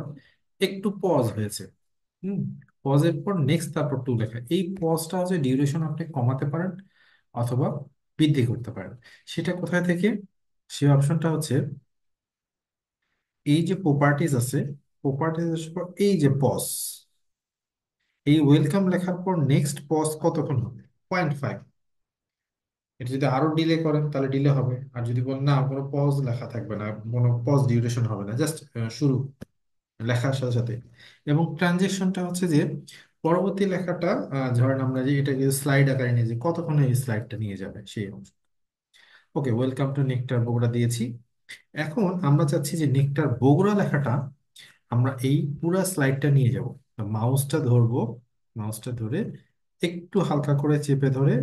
একটু পজ হয়েছে। হুম, পজের পর নেক্সট, তারপর টু লেখা, এই পজটা হচ্ছে ডিউরেশন আপনি কমাতে পারেন অথবা বৃদ্ধি করতে পারেন। সেটা কোথায় থেকে? সেই অপশনটা হচ্ছে এই যে প্রপার্টিজ আছে, প্রপার্টিজ পর এই যে পজ, এই ওয়েলকাম লেখার পর নেক্সট পজ কতক্ষণ হবে? 0.5। এটা যদি আরো ডিলে করেন তাহলে ডিলে হবে, আর যদি বলেন না কোনো পজ লেখা থাকবে না, কোনো পজ ডিউরেশন হবে না, জাস্ট শুরু লেখার সাথে সাথে। এবং ট্রানজেকশনটা হচ্ছে যে পরবর্তী লেখাটা, ধরেন আমরা যে এটাকে স্লাইড আকারে নিয়ে যে কতক্ষণে এই স্লাইডটা নিয়ে যাবে সেই অংশ। ওকে, ওয়েলকাম টু নেকটার বগুড়া দিয়েছি। এখন আমরা চাচ্ছি যে নেকটার বগুড়া লেখাটা আমরা এই পুরা স্লাইডটা নিয়ে যাব। মাউসটা ধরবো, মাউসটা ধরে একটু হালকা করে চেপে ধরে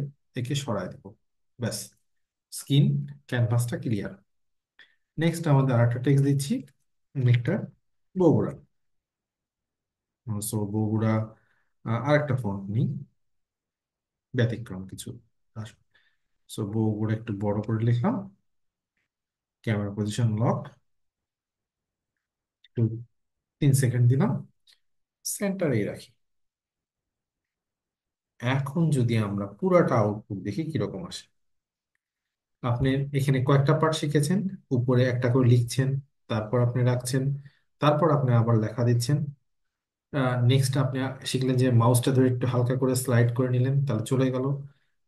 একে সরায় দেবো, ব্যাস, স্ক্রিন ক্যানভাসটা ক্লিয়ার। নেক্সট আমাদের আরেকটা টেক্সট দিচ্ছি, নেকটার বগুড়া। সো বগুড়া, আরেকটা ফন্ট নিই, ব্যতিক্রম কিছু। সো বগুড়া একটু বড় করে লিখলাম, ক্যামেরা পজিশন লক, একটু 3 সেকেন্ড দিলাম, সেন্টারেই রাখি। এখন যদি আমরা পুরাটা আউটপুট দেখি কিরকম আসে। আপনি এখানে কয়েকটা পার্ট শিখেছেন, উপরে একটা করে লিখছেন, তারপর আপনি রাখছেন, তারপর আপনি আবার লেখা দিচ্ছেন। নেক্সট আপনি শিখলেন যে মাউসটা ধরে একটু হালকা করে স্লাইড করে নিলেন, তাহলে চলে গেল।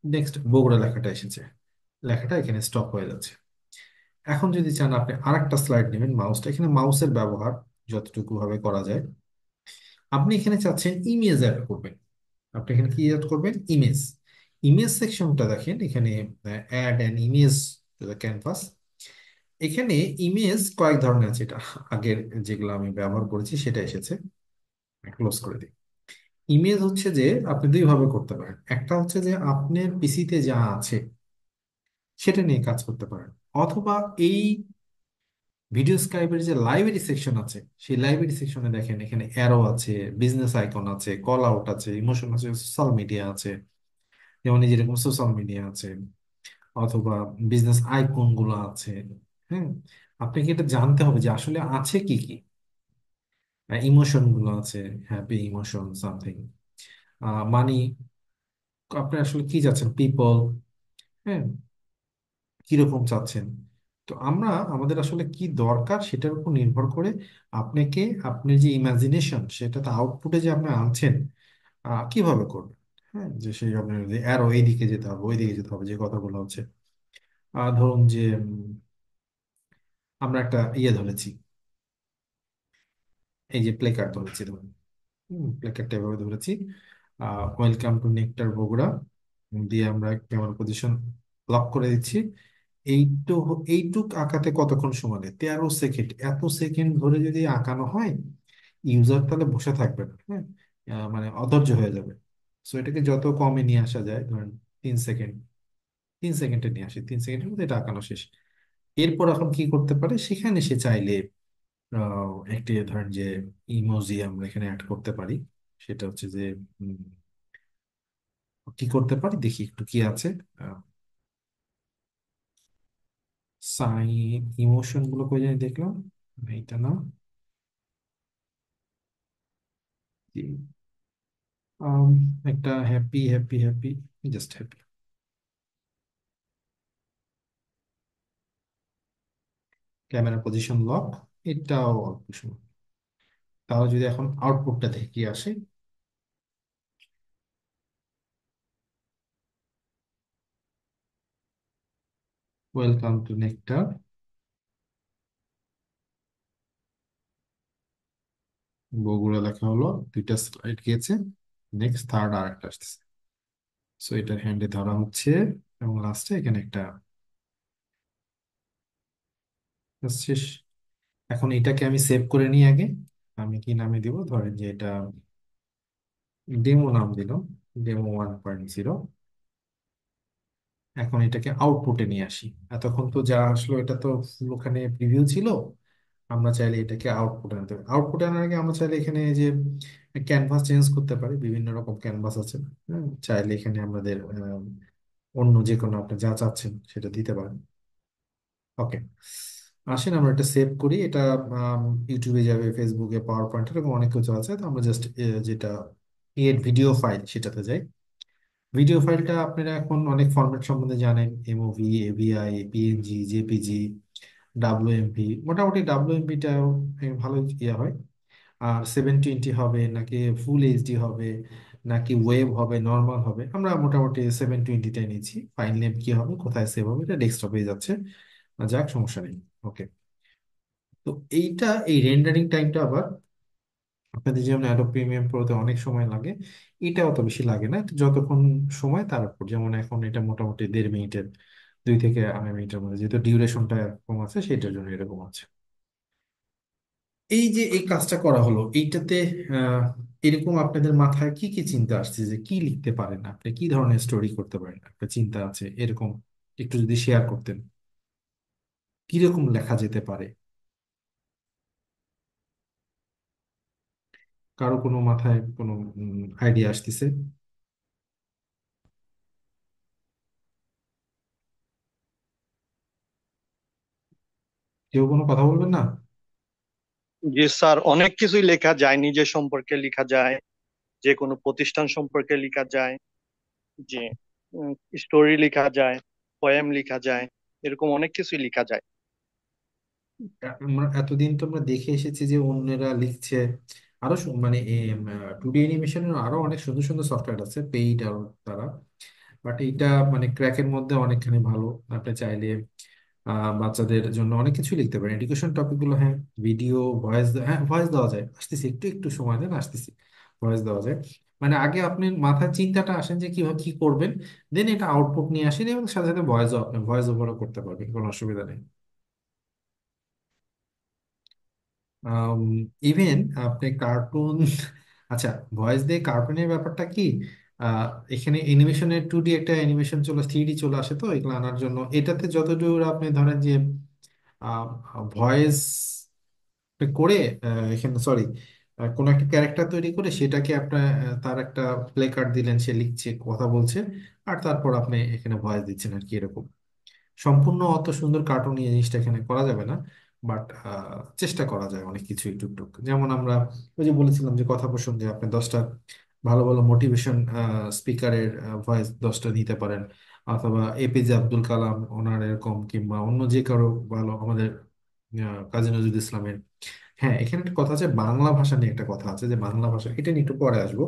নেক্সট বগুড়া লেখাটা এসেছে, লেখাটা এখানে স্টপ হয়ে যাচ্ছে। এখন যদি চান আপনি আরেকটা স্লাইড নেবেন, মাউসটা, এখানে মাউসের ব্যবহার যতটুকু ভাবে করা যায়। আপনি এখানে চাচ্ছেন ইমেজ অ্যাড করবেন, আপনি এখানে কি অ্যাড করবেন? ইমেজ। ইমেজ সেকশনটা দেখেন এখানে, add an image to the canvas. এখানে ইমেজ কয়েক ধরনের আছে, এটা আগের যেগুলো আমি ব্যবহার করেছি সেটা এসেছে। ক্লোজ করে দিই। ইমেজ হচ্ছে যে আপনি দুই ভাবে করতে পারেন, একটা হচ্ছে যে আপনার পিসিতে যা আছে সেটা নিয়ে কাজ করতে পারেন, অথবা এই ভিডিও স্ক্রাইবের যে লাইব্রেরি সেকশন আছে, সেই লাইব্রেরি সেকশনে দেখেন এখানে অ্যারো আছে, বিজনেস আইকন আছে, কল আউট আছে, ইমোশন আছে, সোশ্যাল মিডিয়া আছে, যেমন এই যেরকম সোশ্যাল মিডিয়া আছে, অথবা বিজনেস আইকন গুলো আছে। হ্যাঁ, আপনাকে এটা জানতে হবে যে আসলে আছে কি কি। ইমোশন গুলো আছে, হ্যাপি ইমোশন সামথিং, মানি, আপনি আসলে কি চাচ্ছেন, পিপল, হ্যাঁ, কিরকম চাচ্ছেন। তো আমরা আমাদের আসলে কি দরকার সেটার উপর নির্ভর করে আপনাকে, আপনার যে ইমাজিনেশন সেটা তো আউটপুটে যে আপনি আনছেন, কিভাবে করবেন। হ্যাঁ, যে সেই আপনার অ্যারো এইদিকে যেতে হবে, ওইদিকে যেতে হবে, যে কথাগুলো হচ্ছে ধরুন যে আমরা একটা ইয়ে ধরেছি, এই যে প্লে কার্ড ধরেছি ধরুন, প্লে কার্ডটা এভাবে ধরেছি, ওয়েলকাম টু নেকটার বগুড়া দিয়ে আমরা ক্যামেরা পজিশন লক করে দিচ্ছি। এইটুক আঁকাতে কতক্ষণ সময় লাগে? 13 সেকেন্ড। এত সেকেন্ড ধরে যদি আঁকানো হয়, ইউজার তাহলে বসে থাকবে না। হ্যাঁ, মানে অধৈর্য হয়ে যাবে। সো এটাকে যত কমে নিয়ে আসা যায়, ধরেন 3 সেকেন্ড, 3 সেকেন্ডে নিয়ে আসি, 3 সেকেন্ডের মধ্যে এটা আঁকানো শেষ। এরপর এখন কি করতে পারে, সেখানে সে চাইলে একটি ধরেন যে ইমোজি আমরা এখানে অ্যাড করতে পারি। সেটা হচ্ছে যে উম, কি করতে পারি দেখি একটু কি আছে। সাইন ইমোশন গুলো কই জানি দেখলাম, এইটা না। জি, আম, একটা happy happy happy, just happy. Camera position lock, এটাও অল্প সময়। তাহলে যদি এখন আউটপুটটা দেখে কি আসে, ওয়েলকাম টু নেকটার, বগুড়া লেখা হলো, 2টা স্লাইড গিয়েছে, নেক্সট থার্ড আর একটা আসতেছে। সো এটার হ্যান্ডে ধরা হচ্ছে, এবং লাস্টে এখানে একটা শেষ। এখন এটাকে আমি সেভ করে নিই আগে। আমি কি নামে দিব, ধরেন যে এটা ডেমো নাম দিলাম, ডেমো 1.0। এখন এটাকে আউটপুটে নিয়ে আসি। এতক্ষণ তো যা আসলো এটা তো full ওখানে প্রিভিউ ছিল। আমরা চাইলে এটাকে আউটপুটে আনতে পারি। আউটপুটে আনার আগে আমরা চাইলে এখানে যে ক্যানভাস চেঞ্জ করতে পারি, বিভিন্ন রকম ক্যানভাস আছে। চাইলে এখানে আমাদের অন্য যে কোনো আপনি যা চাচ্ছেন সেটা দিতে পারেন। ওকে, আসেন আমরা এটা সেভ করি। এটা ইউটিউবে যাবে, ফেসবুকে, পাওয়ার পয়েন্ট, এরকম অনেক কিছু আছে। তো আমরা জাস্ট যেটা ক্রিয়েট ভিডিও ফাইল সেটাতে যাই। ভিডিও ফাইলটা আপনারা এখন অনেক ফরম্যাট সম্বন্ধে জানেন, এমওভি, এভিআই, পিএনজি, জেপিজি, ডাব্লিউএমপি। মোটামুটি ডাব্লিউএমপিটাও ভালো ইয়ে হয়। আর 720 হবে নাকি ফুল এইচডি হবে নাকি ওয়েব হবে, নর্মাল হবে, আমরা মোটামুটি 720টাই নিচ্ছি। ফাইল নেম কি হবে, কোথায় সেভ হবে, এটা ডেস্কটপে যাচ্ছে। যাক, সমস্যা নেই। ওকে, তো এই রেন্ডারিং টাইমটা আবার আপনাদের যেমন অ্যাডোব প্রিমিয়াম প্রোতে অনেক সময় লাগে, এটা অত বেশি লাগে না। যতক্ষণ সময় তার উপর, যেমন এখন এটা মোটামুটি 1.5 মিনিটের, 2 থেকে 2.5 মিনিটের মধ্যে, যেহেতু ডিউরেশনটা কম আছে সেটার জন্য এরকম আছে। এই যে এই কাজটা করা হলো এইটাতে, আহ এরকম আপনাদের মাথায় কি কি চিন্তা আসছে, যে কি লিখতে পারেন আপনি, কি ধরনের স্টোরি করতে পারেন, একটা চিন্তা আছে এরকম, একটু যদি শেয়ার করতেন, কিরকম লেখা যেতে পারে? কারো কোনো মাথায় কোনো আইডিয়া আসতেছে? কেউ কোনো কথা বলবেন না? জি স্যার, অনেক কিছুই লেখা যায়, নিজের সম্পর্কে লেখা যায়, যে কোনো প্রতিষ্ঠান সম্পর্কে লেখা যায়, যে স্টোরি লেখা যায়, পোয়েম লেখা যায়, এরকম অনেক কিছুই লেখা যায়। আমরা এতদিন তো আমরা দেখে এসেছি যে অন্যেরা লিখছে, আরো মানে 2D অ্যানিমেশনের আরো অনেক সুন্দর সুন্দর সফটওয়্যার আছে পেইড আর তারা। বাট এইটা মানে ক্র্যাকের মধ্যে অনেকখানি ভালো। আপনি চাইলে বাচ্চাদের জন্য অনেক কিছু লিখতে পারেন, এডুকেশন টপিক গুলো। হ্যাঁ, ভিডিও, ভয়েস, হ্যাঁ ভয়েস দেওয়া যায়, আসতেছি, একটু একটু সময় দেন, আসতেছি। ভয়েস দেওয়া যায়, মানে আগে আপনি মাথায় চিন্তাটা আসেন যে কিভাবে কি করবেন, দেন এটা আউটপুট নিয়ে আসেন, এবং সাথে সাথে ভয়েসও আপনি ভয়েস ওভারও করতে পারবেন, কোনো অসুবিধা নেই। ইভেন আপনি কার্টুন আচ্ছা, ভয়েস দিয়ে কার্টুনের ব্যাপারটা কি, আহ, এখানে অ্যানিমেশনের 2D একটা অ্যানিমেশন চলে, 3D চলে আসে, তো এগুলো আনার জন্য এটাতে যতদূর আপনি ধরেন যে ভয়েস করে, এখানে সরি, কোন একটা ক্যারেক্টার তৈরি করে সেটাকে আপনার তার একটা প্লে কার্ড দিলেন, সে লিখছে, কথা বলছে, আর তারপর আপনি এখানে ভয়েস দিচ্ছেন আর কি, এরকম। সম্পূর্ণ অত সুন্দর কার্টুন এই জিনিসটা এখানে করা যাবে না, বাট চেষ্টা করা যায় অনেক কিছু টুকটুক। যেমন আমরা ওই যে বলেছিলাম যে কথা প্রসঙ্গে আপনি 10টা ভালো ভালো মোটিভেশন স্পিকারের ভয়েস 10টা নিতে পারেন, অথবা এপিজে আব্দুল কালাম ওনার এরকম, কিংবা অন্য যে কারো ভালো, আমাদের কাজী নজরুল ইসলামের। হ্যাঁ, এখানে একটা কথা আছে, বাংলা ভাষা নিয়ে একটা কথা আছে, যে বাংলা ভাষা এটা নিয়ে একটু পরে আসবো,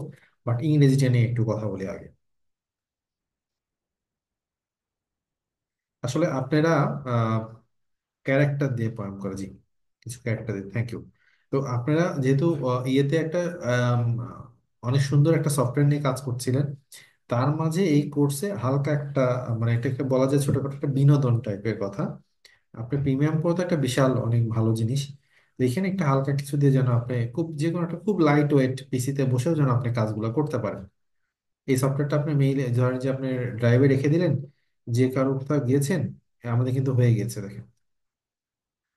বাট ইংরেজিটা নিয়ে একটু কথা বলি আগে। আসলে আপনারা ক্যারেক্টার দিয়ে পয়েম করে, জি, কিছু ক্যারেক্টার দিয়ে, থ্যাংক ইউ। তো আপনারা যেহেতু ইয়েতে একটা আম, অনেক সুন্দর একটা সফটওয়্যার নিয়ে কাজ করছিলেন, তার মাঝে এই কোর্সে হালকা একটা মানে এটাকে বলা যায় ছোটখাটো একটা বিনোদন টাইপের কথা। আপনি প্রিমিয়াম প্রো তো একটা বিশাল অনেক ভালো জিনিস, তো এখানে একটা হালকা কিছু দিয়ে যেন আপনি খুব যে কোনো একটা খুব লাইট ওয়েট পিসিতে বসেও যেন আপনি কাজগুলো করতে পারেন। এই সফটওয়্যারটা আপনি মেইলে ধরেন যে আপনি ড্রাইভে রেখে দিলেন, যে কারো কোথাও গিয়েছেন, আমাদের কিন্তু হয়ে গেছে, দেখেন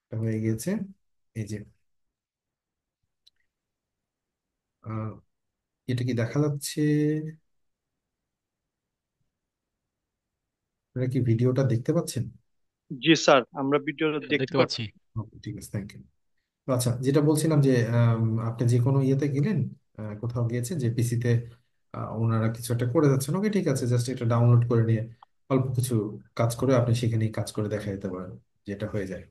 এটা হয়ে গেছে। এই যে আহ, এটা কি দেখা যাচ্ছে? আপনারা কি ভিডিওটা দেখতে পাচ্ছেন? জি স্যার, আমরা ভিডিওটা দেখতে দেখতে পাচ্ছি। পাচ্ছি। ওকে, ঠিক আছে, থ্যাংক ইউ। আচ্ছা, যেটা বলছিলাম যে আপনি যে কোনো ইয়েতে গেলেন, কোথাও গিয়েছে যে পিসিতে ওনারা কিছু একটা করে যাচ্ছেন, ওকে ঠিক আছে, জাস্ট এটা ডাউনলোড করে নিয়ে অল্প কিছু কাজ করে আপনি সেখানেই কাজ করে দেখা যেতে পারেন, যেটা হয়ে যায়।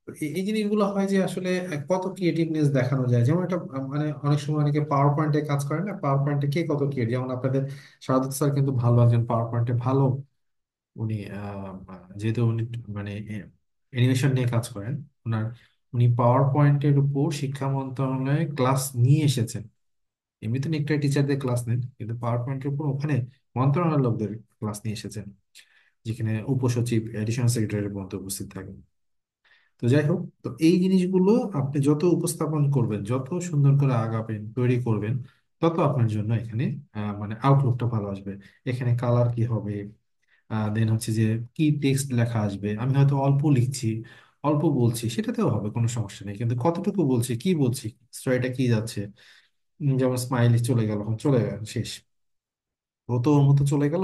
তো এই জিনিসগুলো হয় যে আসলে কত ক্রিয়েটিভনেস দেখানো যায়, যেমন এটা মানে অনেক সময় অনেকে পাওয়ার পয়েন্টে কাজ করে না, পাওয়ার পয়েন্টে কে কত ক্রিয়েটিভ, যেমন আপনাদের সারদা স্যার কিন্তু ভালো একজন পাওয়ার পয়েন্টে ভালো, উনি যেহেতু উনি মানে অ্যানিমেশন নিয়ে কাজ করেন, ওনার উনি পাওয়ার পয়েন্টের উপর শিক্ষা মন্ত্রণালয়ে ক্লাস নিয়ে এসেছেন। এমনিতে একটা টিচারদের ক্লাস নেন, কিন্তু পাওয়ার পয়েন্টের উপর ওখানে মন্ত্রণালয়ের লোকদের ক্লাস নিয়ে এসেছেন, যেখানে উপসচিব এডিশনাল সেক্রেটারির মধ্যে উপস্থিত থাকেন। তো যাই হোক, তো এই জিনিসগুলো আপনি যত উপস্থাপন করবেন, যত সুন্দর করে আগাবেন, তৈরি করবেন, তত আপনার জন্য এখানে মানে আউটলুকটা ভালো আসবে। এখানে কালার কি হবে, দেন হচ্ছে যে কি টেক্সট লেখা আসবে, আমি হয়তো অল্প লিখছি, অল্প বলছি, সেটাতেও হবে, কোনো সমস্যা নেই, কিন্তু কতটুকু বলছি, কি বলছি, স্টোরিটা কি যাচ্ছে। যেমন স্মাইলি চলে গেল, এখন চলে গেল, শেষ, ও তো ওর মতো চলে গেল,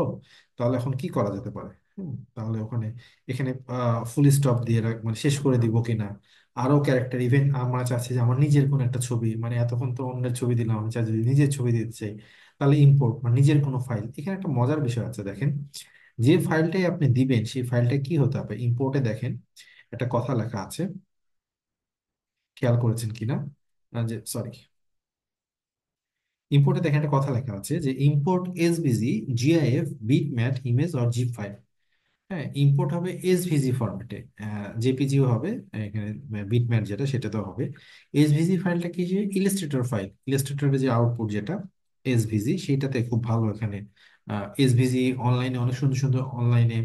তাহলে এখন কি করা যেতে পারে? তাহলে ওখানে এখানে ফুল স্টপ দিয়ে মানে শেষ করে দিব কিনা, আরো ক্যারেক্টার, ইভেন আমরা চাচ্ছি যে আমার নিজের কোন একটা ছবি, মানে এতক্ষণ তো অন্যের ছবি দিলাম, আমি চাই যদি নিজের ছবি দিতে চাই, তাহলে ইম্পোর্ট মানে নিজের কোনো ফাইল। এখানে একটা মজার বিষয় আছে, দেখেন, যে ফাইলটাই আপনি দিবেন সেই ফাইলটা কি হতে হবে, ইম্পোর্টে দেখেন একটা কথা লেখা আছে, খেয়াল করেছেন কিনা, যে সরি, ইম্পোর্টে দেখেন একটা কথা লেখা আছে যে import SVG, GIF, bitmap, image or zip file. হ্যাঁ, ইম্পোর্ট হবে এসভিজি ফরম্যাটে, জেপিজিও হবে, এখানে বিটম্যাট যেটা সেটাতেও হবে। এসভিজি ফাইলটা কি, যে ইলাস্ট্রেটর ফাইল, ইলাস্ট্রেটরের যে আউটপুট যেটা এসভিজি, সেটাতে খুব ভালো এখানে এসভিজি অনলাইনে অনেক সুন্দর সুন্দর অনলাইনে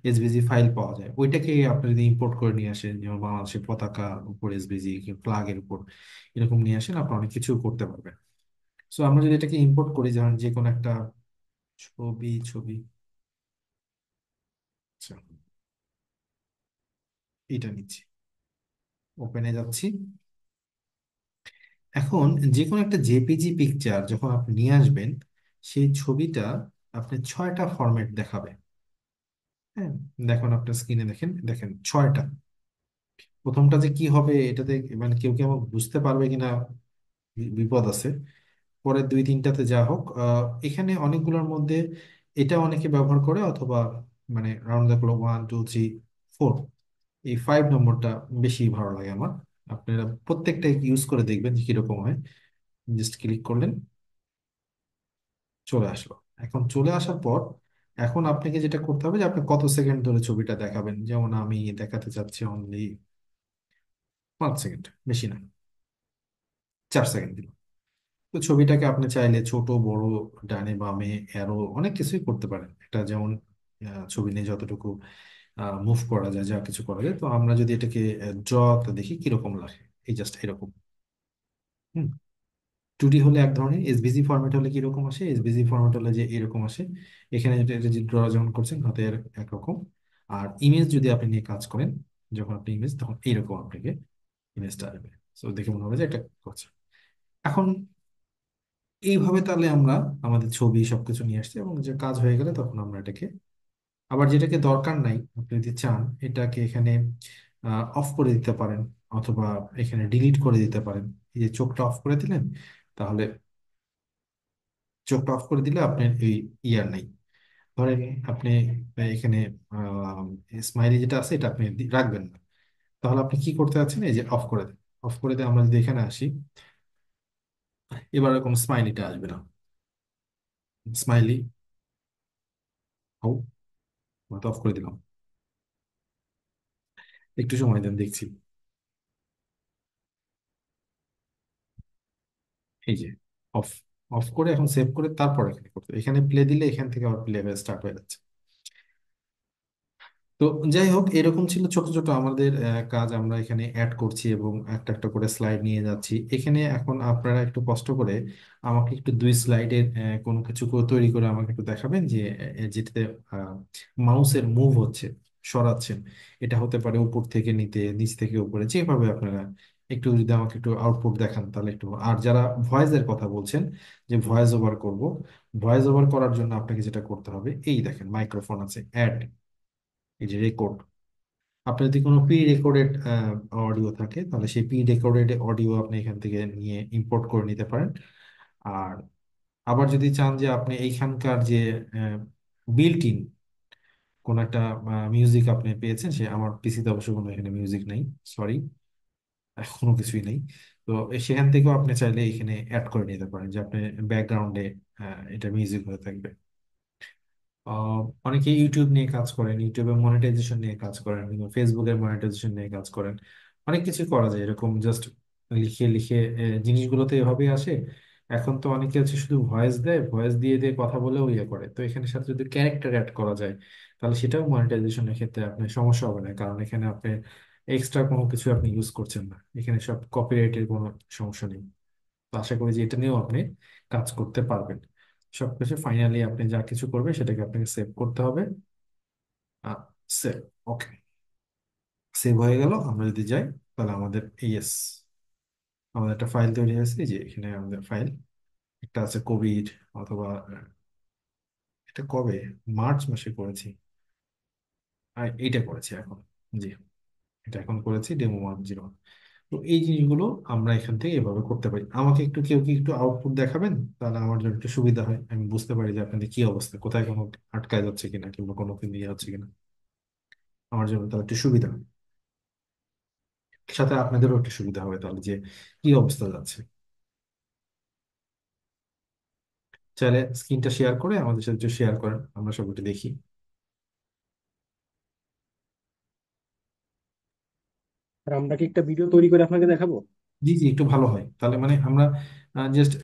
এসভিজি ফাইল পাওয়া যায়, ওইটাকে আপনি যদি ইম্পোর্ট করে নিয়ে আসেন, যেমন বাংলাদেশের পতাকা উপর এসভিজি, ফ্ল্যাগের উপর এরকম নিয়ে আসেন, আপনি অনেক কিছু করতে পারবেন। সো আমরা যদি এটাকে ইম্পোর্ট করি, যেমন যে কোনো একটা ছবি ছবি, আচ্ছা, এটা নিচ্ছি, ওপেনে যাচ্ছি। এখন যে কোনো একটা জেপিজি পিকচার যখন আপনি নিয়ে আসবেন, সেই ছবিটা আপনি 6টা ফরম্যাট দেখাবে। হ্যাঁ, দেখুন আপনার স্ক্রিনে দেখেন, দেখেন 6টা। প্রথমটা যে কি হবে এটাতে মানে কেউ কেউ বুঝতে পারবে কিনা বিপদ আছে। পরের দুই তিনটাতে যা হোক, এখানে অনেকগুলোর মধ্যে এটা অনেকে ব্যবহার করে, অথবা মানে রাউন্ড দা ক্লক 1 2 3 4, এই 5 নম্বরটা বেশি ভালো লাগে আমার। আপনারা প্রত্যেকটা ইউজ করে দেখবেন যে কিরকম হয়। জাস্ট ক্লিক করলেন, চলে আসলো। এখন চলে আসার পর এখন আপনাকে যেটা করতে হবে যে আপনি কত সেকেন্ড ধরে ছবিটা দেখাবেন, যেমন আমি দেখাতে চাচ্ছি অনলি 5 সেকেন্ড, বেশি না, 4 সেকেন্ড দিলাম। তো ছবিটাকে আপনি চাইলে ছোট বড়, ডানে বামে অ্যারো, অনেক কিছুই করতে পারেন, এটা যেমন ছবি নিয়ে যতটুকু মুভ করা যায়, যা কিছু করা যায়। তো আমরা যদি এটাকে ড্রতে দেখি কিরকম লাগে, এই জাস্ট এরকম। হুম, 2D হলে এক ধরনের, এসভিজি ফরম্যাট হলে কিরকম আসে, এসভিজি ফরম্যাট হলে যে এরকম আসে। এখানে যেটা এটা যে ড্র যেমন করছেন হাতে একরকম। আর ইমেজ যদি আপনি নিয়ে কাজ করেন, যখন আপনি ইমেজ, তখন এইরকম আপনাকে ইমেজটা আসবে। তো দেখে মনে হবে যে এটা করছে। এখন এইভাবে তাহলে আমরা আমাদের ছবি সবকিছু নিয়ে আসছি, এবং যে কাজ হয়ে গেলে তখন আমরা এটাকে আবার, যেটাকে দরকার নাই আপনি যদি চান এটাকে এখানে অফ করে দিতে পারেন, অথবা এখানে ডিলিট করে দিতে পারেন। এই যে চোখটা অফ করে দিলেন, তাহলে চোখটা অফ করে দিলে আপনার এই ইয়ার নাই। ধরেন আপনি এখানে স্মাইলি যেটা আছে এটা আপনি রাখবেন না, তাহলে আপনি কি করতে যাচ্ছেন, এই যে অফ করে দেন। অফ করে দিয়ে আমরা যদি এখানে আসি, এবার আর কোনো স্মাইলিটা আসবে না, স্মাইলি হোক, অফ করে দিলাম, একটু সময় দেন, দেখছি। এই যে অফ, অফ করে এখন সেভ করে তারপর এখানে করতে, এখানে প্লে দিলে এখান থেকে আবার প্লে স্টার্ট হয়ে যাচ্ছে। তো যাই হোক, এরকম ছিল ছোট ছোট আমাদের কাজ, আমরা এখানে অ্যাড করছি এবং একটা একটা করে স্লাইড নিয়ে যাচ্ছি এখানে। এখন আপনারা একটু কষ্ট করে আমাকে একটু 2 স্লাইডের কোনো কিছু তৈরি করে আমাকে একটু দেখাবেন যে যেটাতে মাউসের মুভ হচ্ছে, সরাচ্ছেন। এটা হতে পারে উপর থেকে নিতে, নিচ থেকে উপরে, যেভাবে আপনারা একটু যদি আমাকে একটু আউটপুট দেখান তাহলে একটু। আর যারা ভয়েসের কথা বলছেন যে ভয়েস ওভার করব, ভয়েস ওভার করার জন্য আপনাকে যেটা করতে হবে, এই দেখেন মাইক্রোফোন আছে, অ্যাড, এই যে রেকর্ড। আপনার যদি কোনো প্রি রেকর্ডেড অডিও থাকে তাহলে সেই প্রি রেকর্ডেড অডিও আপনি এখান থেকে নিয়ে ইম্পোর্ট করে নিতে পারেন। আর আবার যদি চান যে আপনি এইখানকার যে বিল্ট ইন কোন একটা মিউজিক আপনি পেয়েছেন, সে আমার পিসিতে অবশ্য কোনো এখানে মিউজিক নেই, সরি, কোনো কিছুই নেই। তো সেখান থেকেও আপনি চাইলে এখানে অ্যাড করে নিতে পারেন যে আপনি ব্যাকগ্রাউন্ডে এটা মিউজিক হয়ে থাকবে। অনেকে ইউটিউব নিয়ে কাজ করেন, ইউটিউবে মনিটাইজেশন নিয়ে কাজ করেন, কিংবা ফেসবুকের মনিটাইজেশন নিয়ে কাজ করেন। অনেক কিছু করা যায় এরকম, জাস্ট লিখে লিখে জিনিসগুলো তো এভাবেই আসে। এখন তো অনেকে হচ্ছে শুধু ভয়েস দেয়, ভয়েস দিয়ে দিয়ে কথা বলেও ইয়ে করে। তো এখানে সাথে যদি ক্যারেক্টার অ্যাড করা যায় তাহলে সেটাও মনিটাইজেশনের ক্ষেত্রে আপনার সমস্যা হবে না, কারণ এখানে আপনি এক্সট্রা কোনো কিছু আপনি ইউজ করছেন না, এখানে সব কপিরাইটের কোনো সমস্যা নেই। তো আশা করি যে এটা নিয়েও আপনি কাজ করতে পারবেন। সবকিছু ফাইনালি আপনি যা কিছু করবেন সেটাকে আপনাকে সেভ করতে হবে। সেভ, ওকে, সেভ হয়ে গেল। আমরা যদি যাই তাহলে আমাদের ইয়েস, আমাদের একটা ফাইল তৈরি হয়েছে, এই যে এখানে আমাদের ফাইল একটা আছে কোভিড, অথবা এটা কবে, মার্চ মাসে করেছি, এইটা করেছি এখন, জি, এটা এখন করেছি ডেমো 1.0। তো এই জিনিসগুলো আমরা এখান থেকে এভাবে করতে পারি। আমাকে একটু কেউ কি একটু আউটপুট দেখাবেন, তাহলে আমার জন্য একটু সুবিধা হয়, আমি বুঝতে পারি যে আপনাদের কি অবস্থা, কোথায় কোনো আটকায় যাচ্ছে কিনা কিংবা কোনো কিছু ইয়ে হচ্ছে কিনা। আমার জন্য তাহলে একটু সুবিধা হয়, সাথে আপনাদেরও একটু সুবিধা হবে তাহলে যে কি অবস্থা যাচ্ছে। চাইলে স্ক্রিনটা শেয়ার করে আমাদের সাথে একটু শেয়ার করেন, আমরা সব একটু দেখি। আর আমরা কি একটা ভিডিও তৈরি করে আপনাকে দেখাবো? জি জি, একটু ভালো হয় তাহলে, মানে আমরা জাস্ট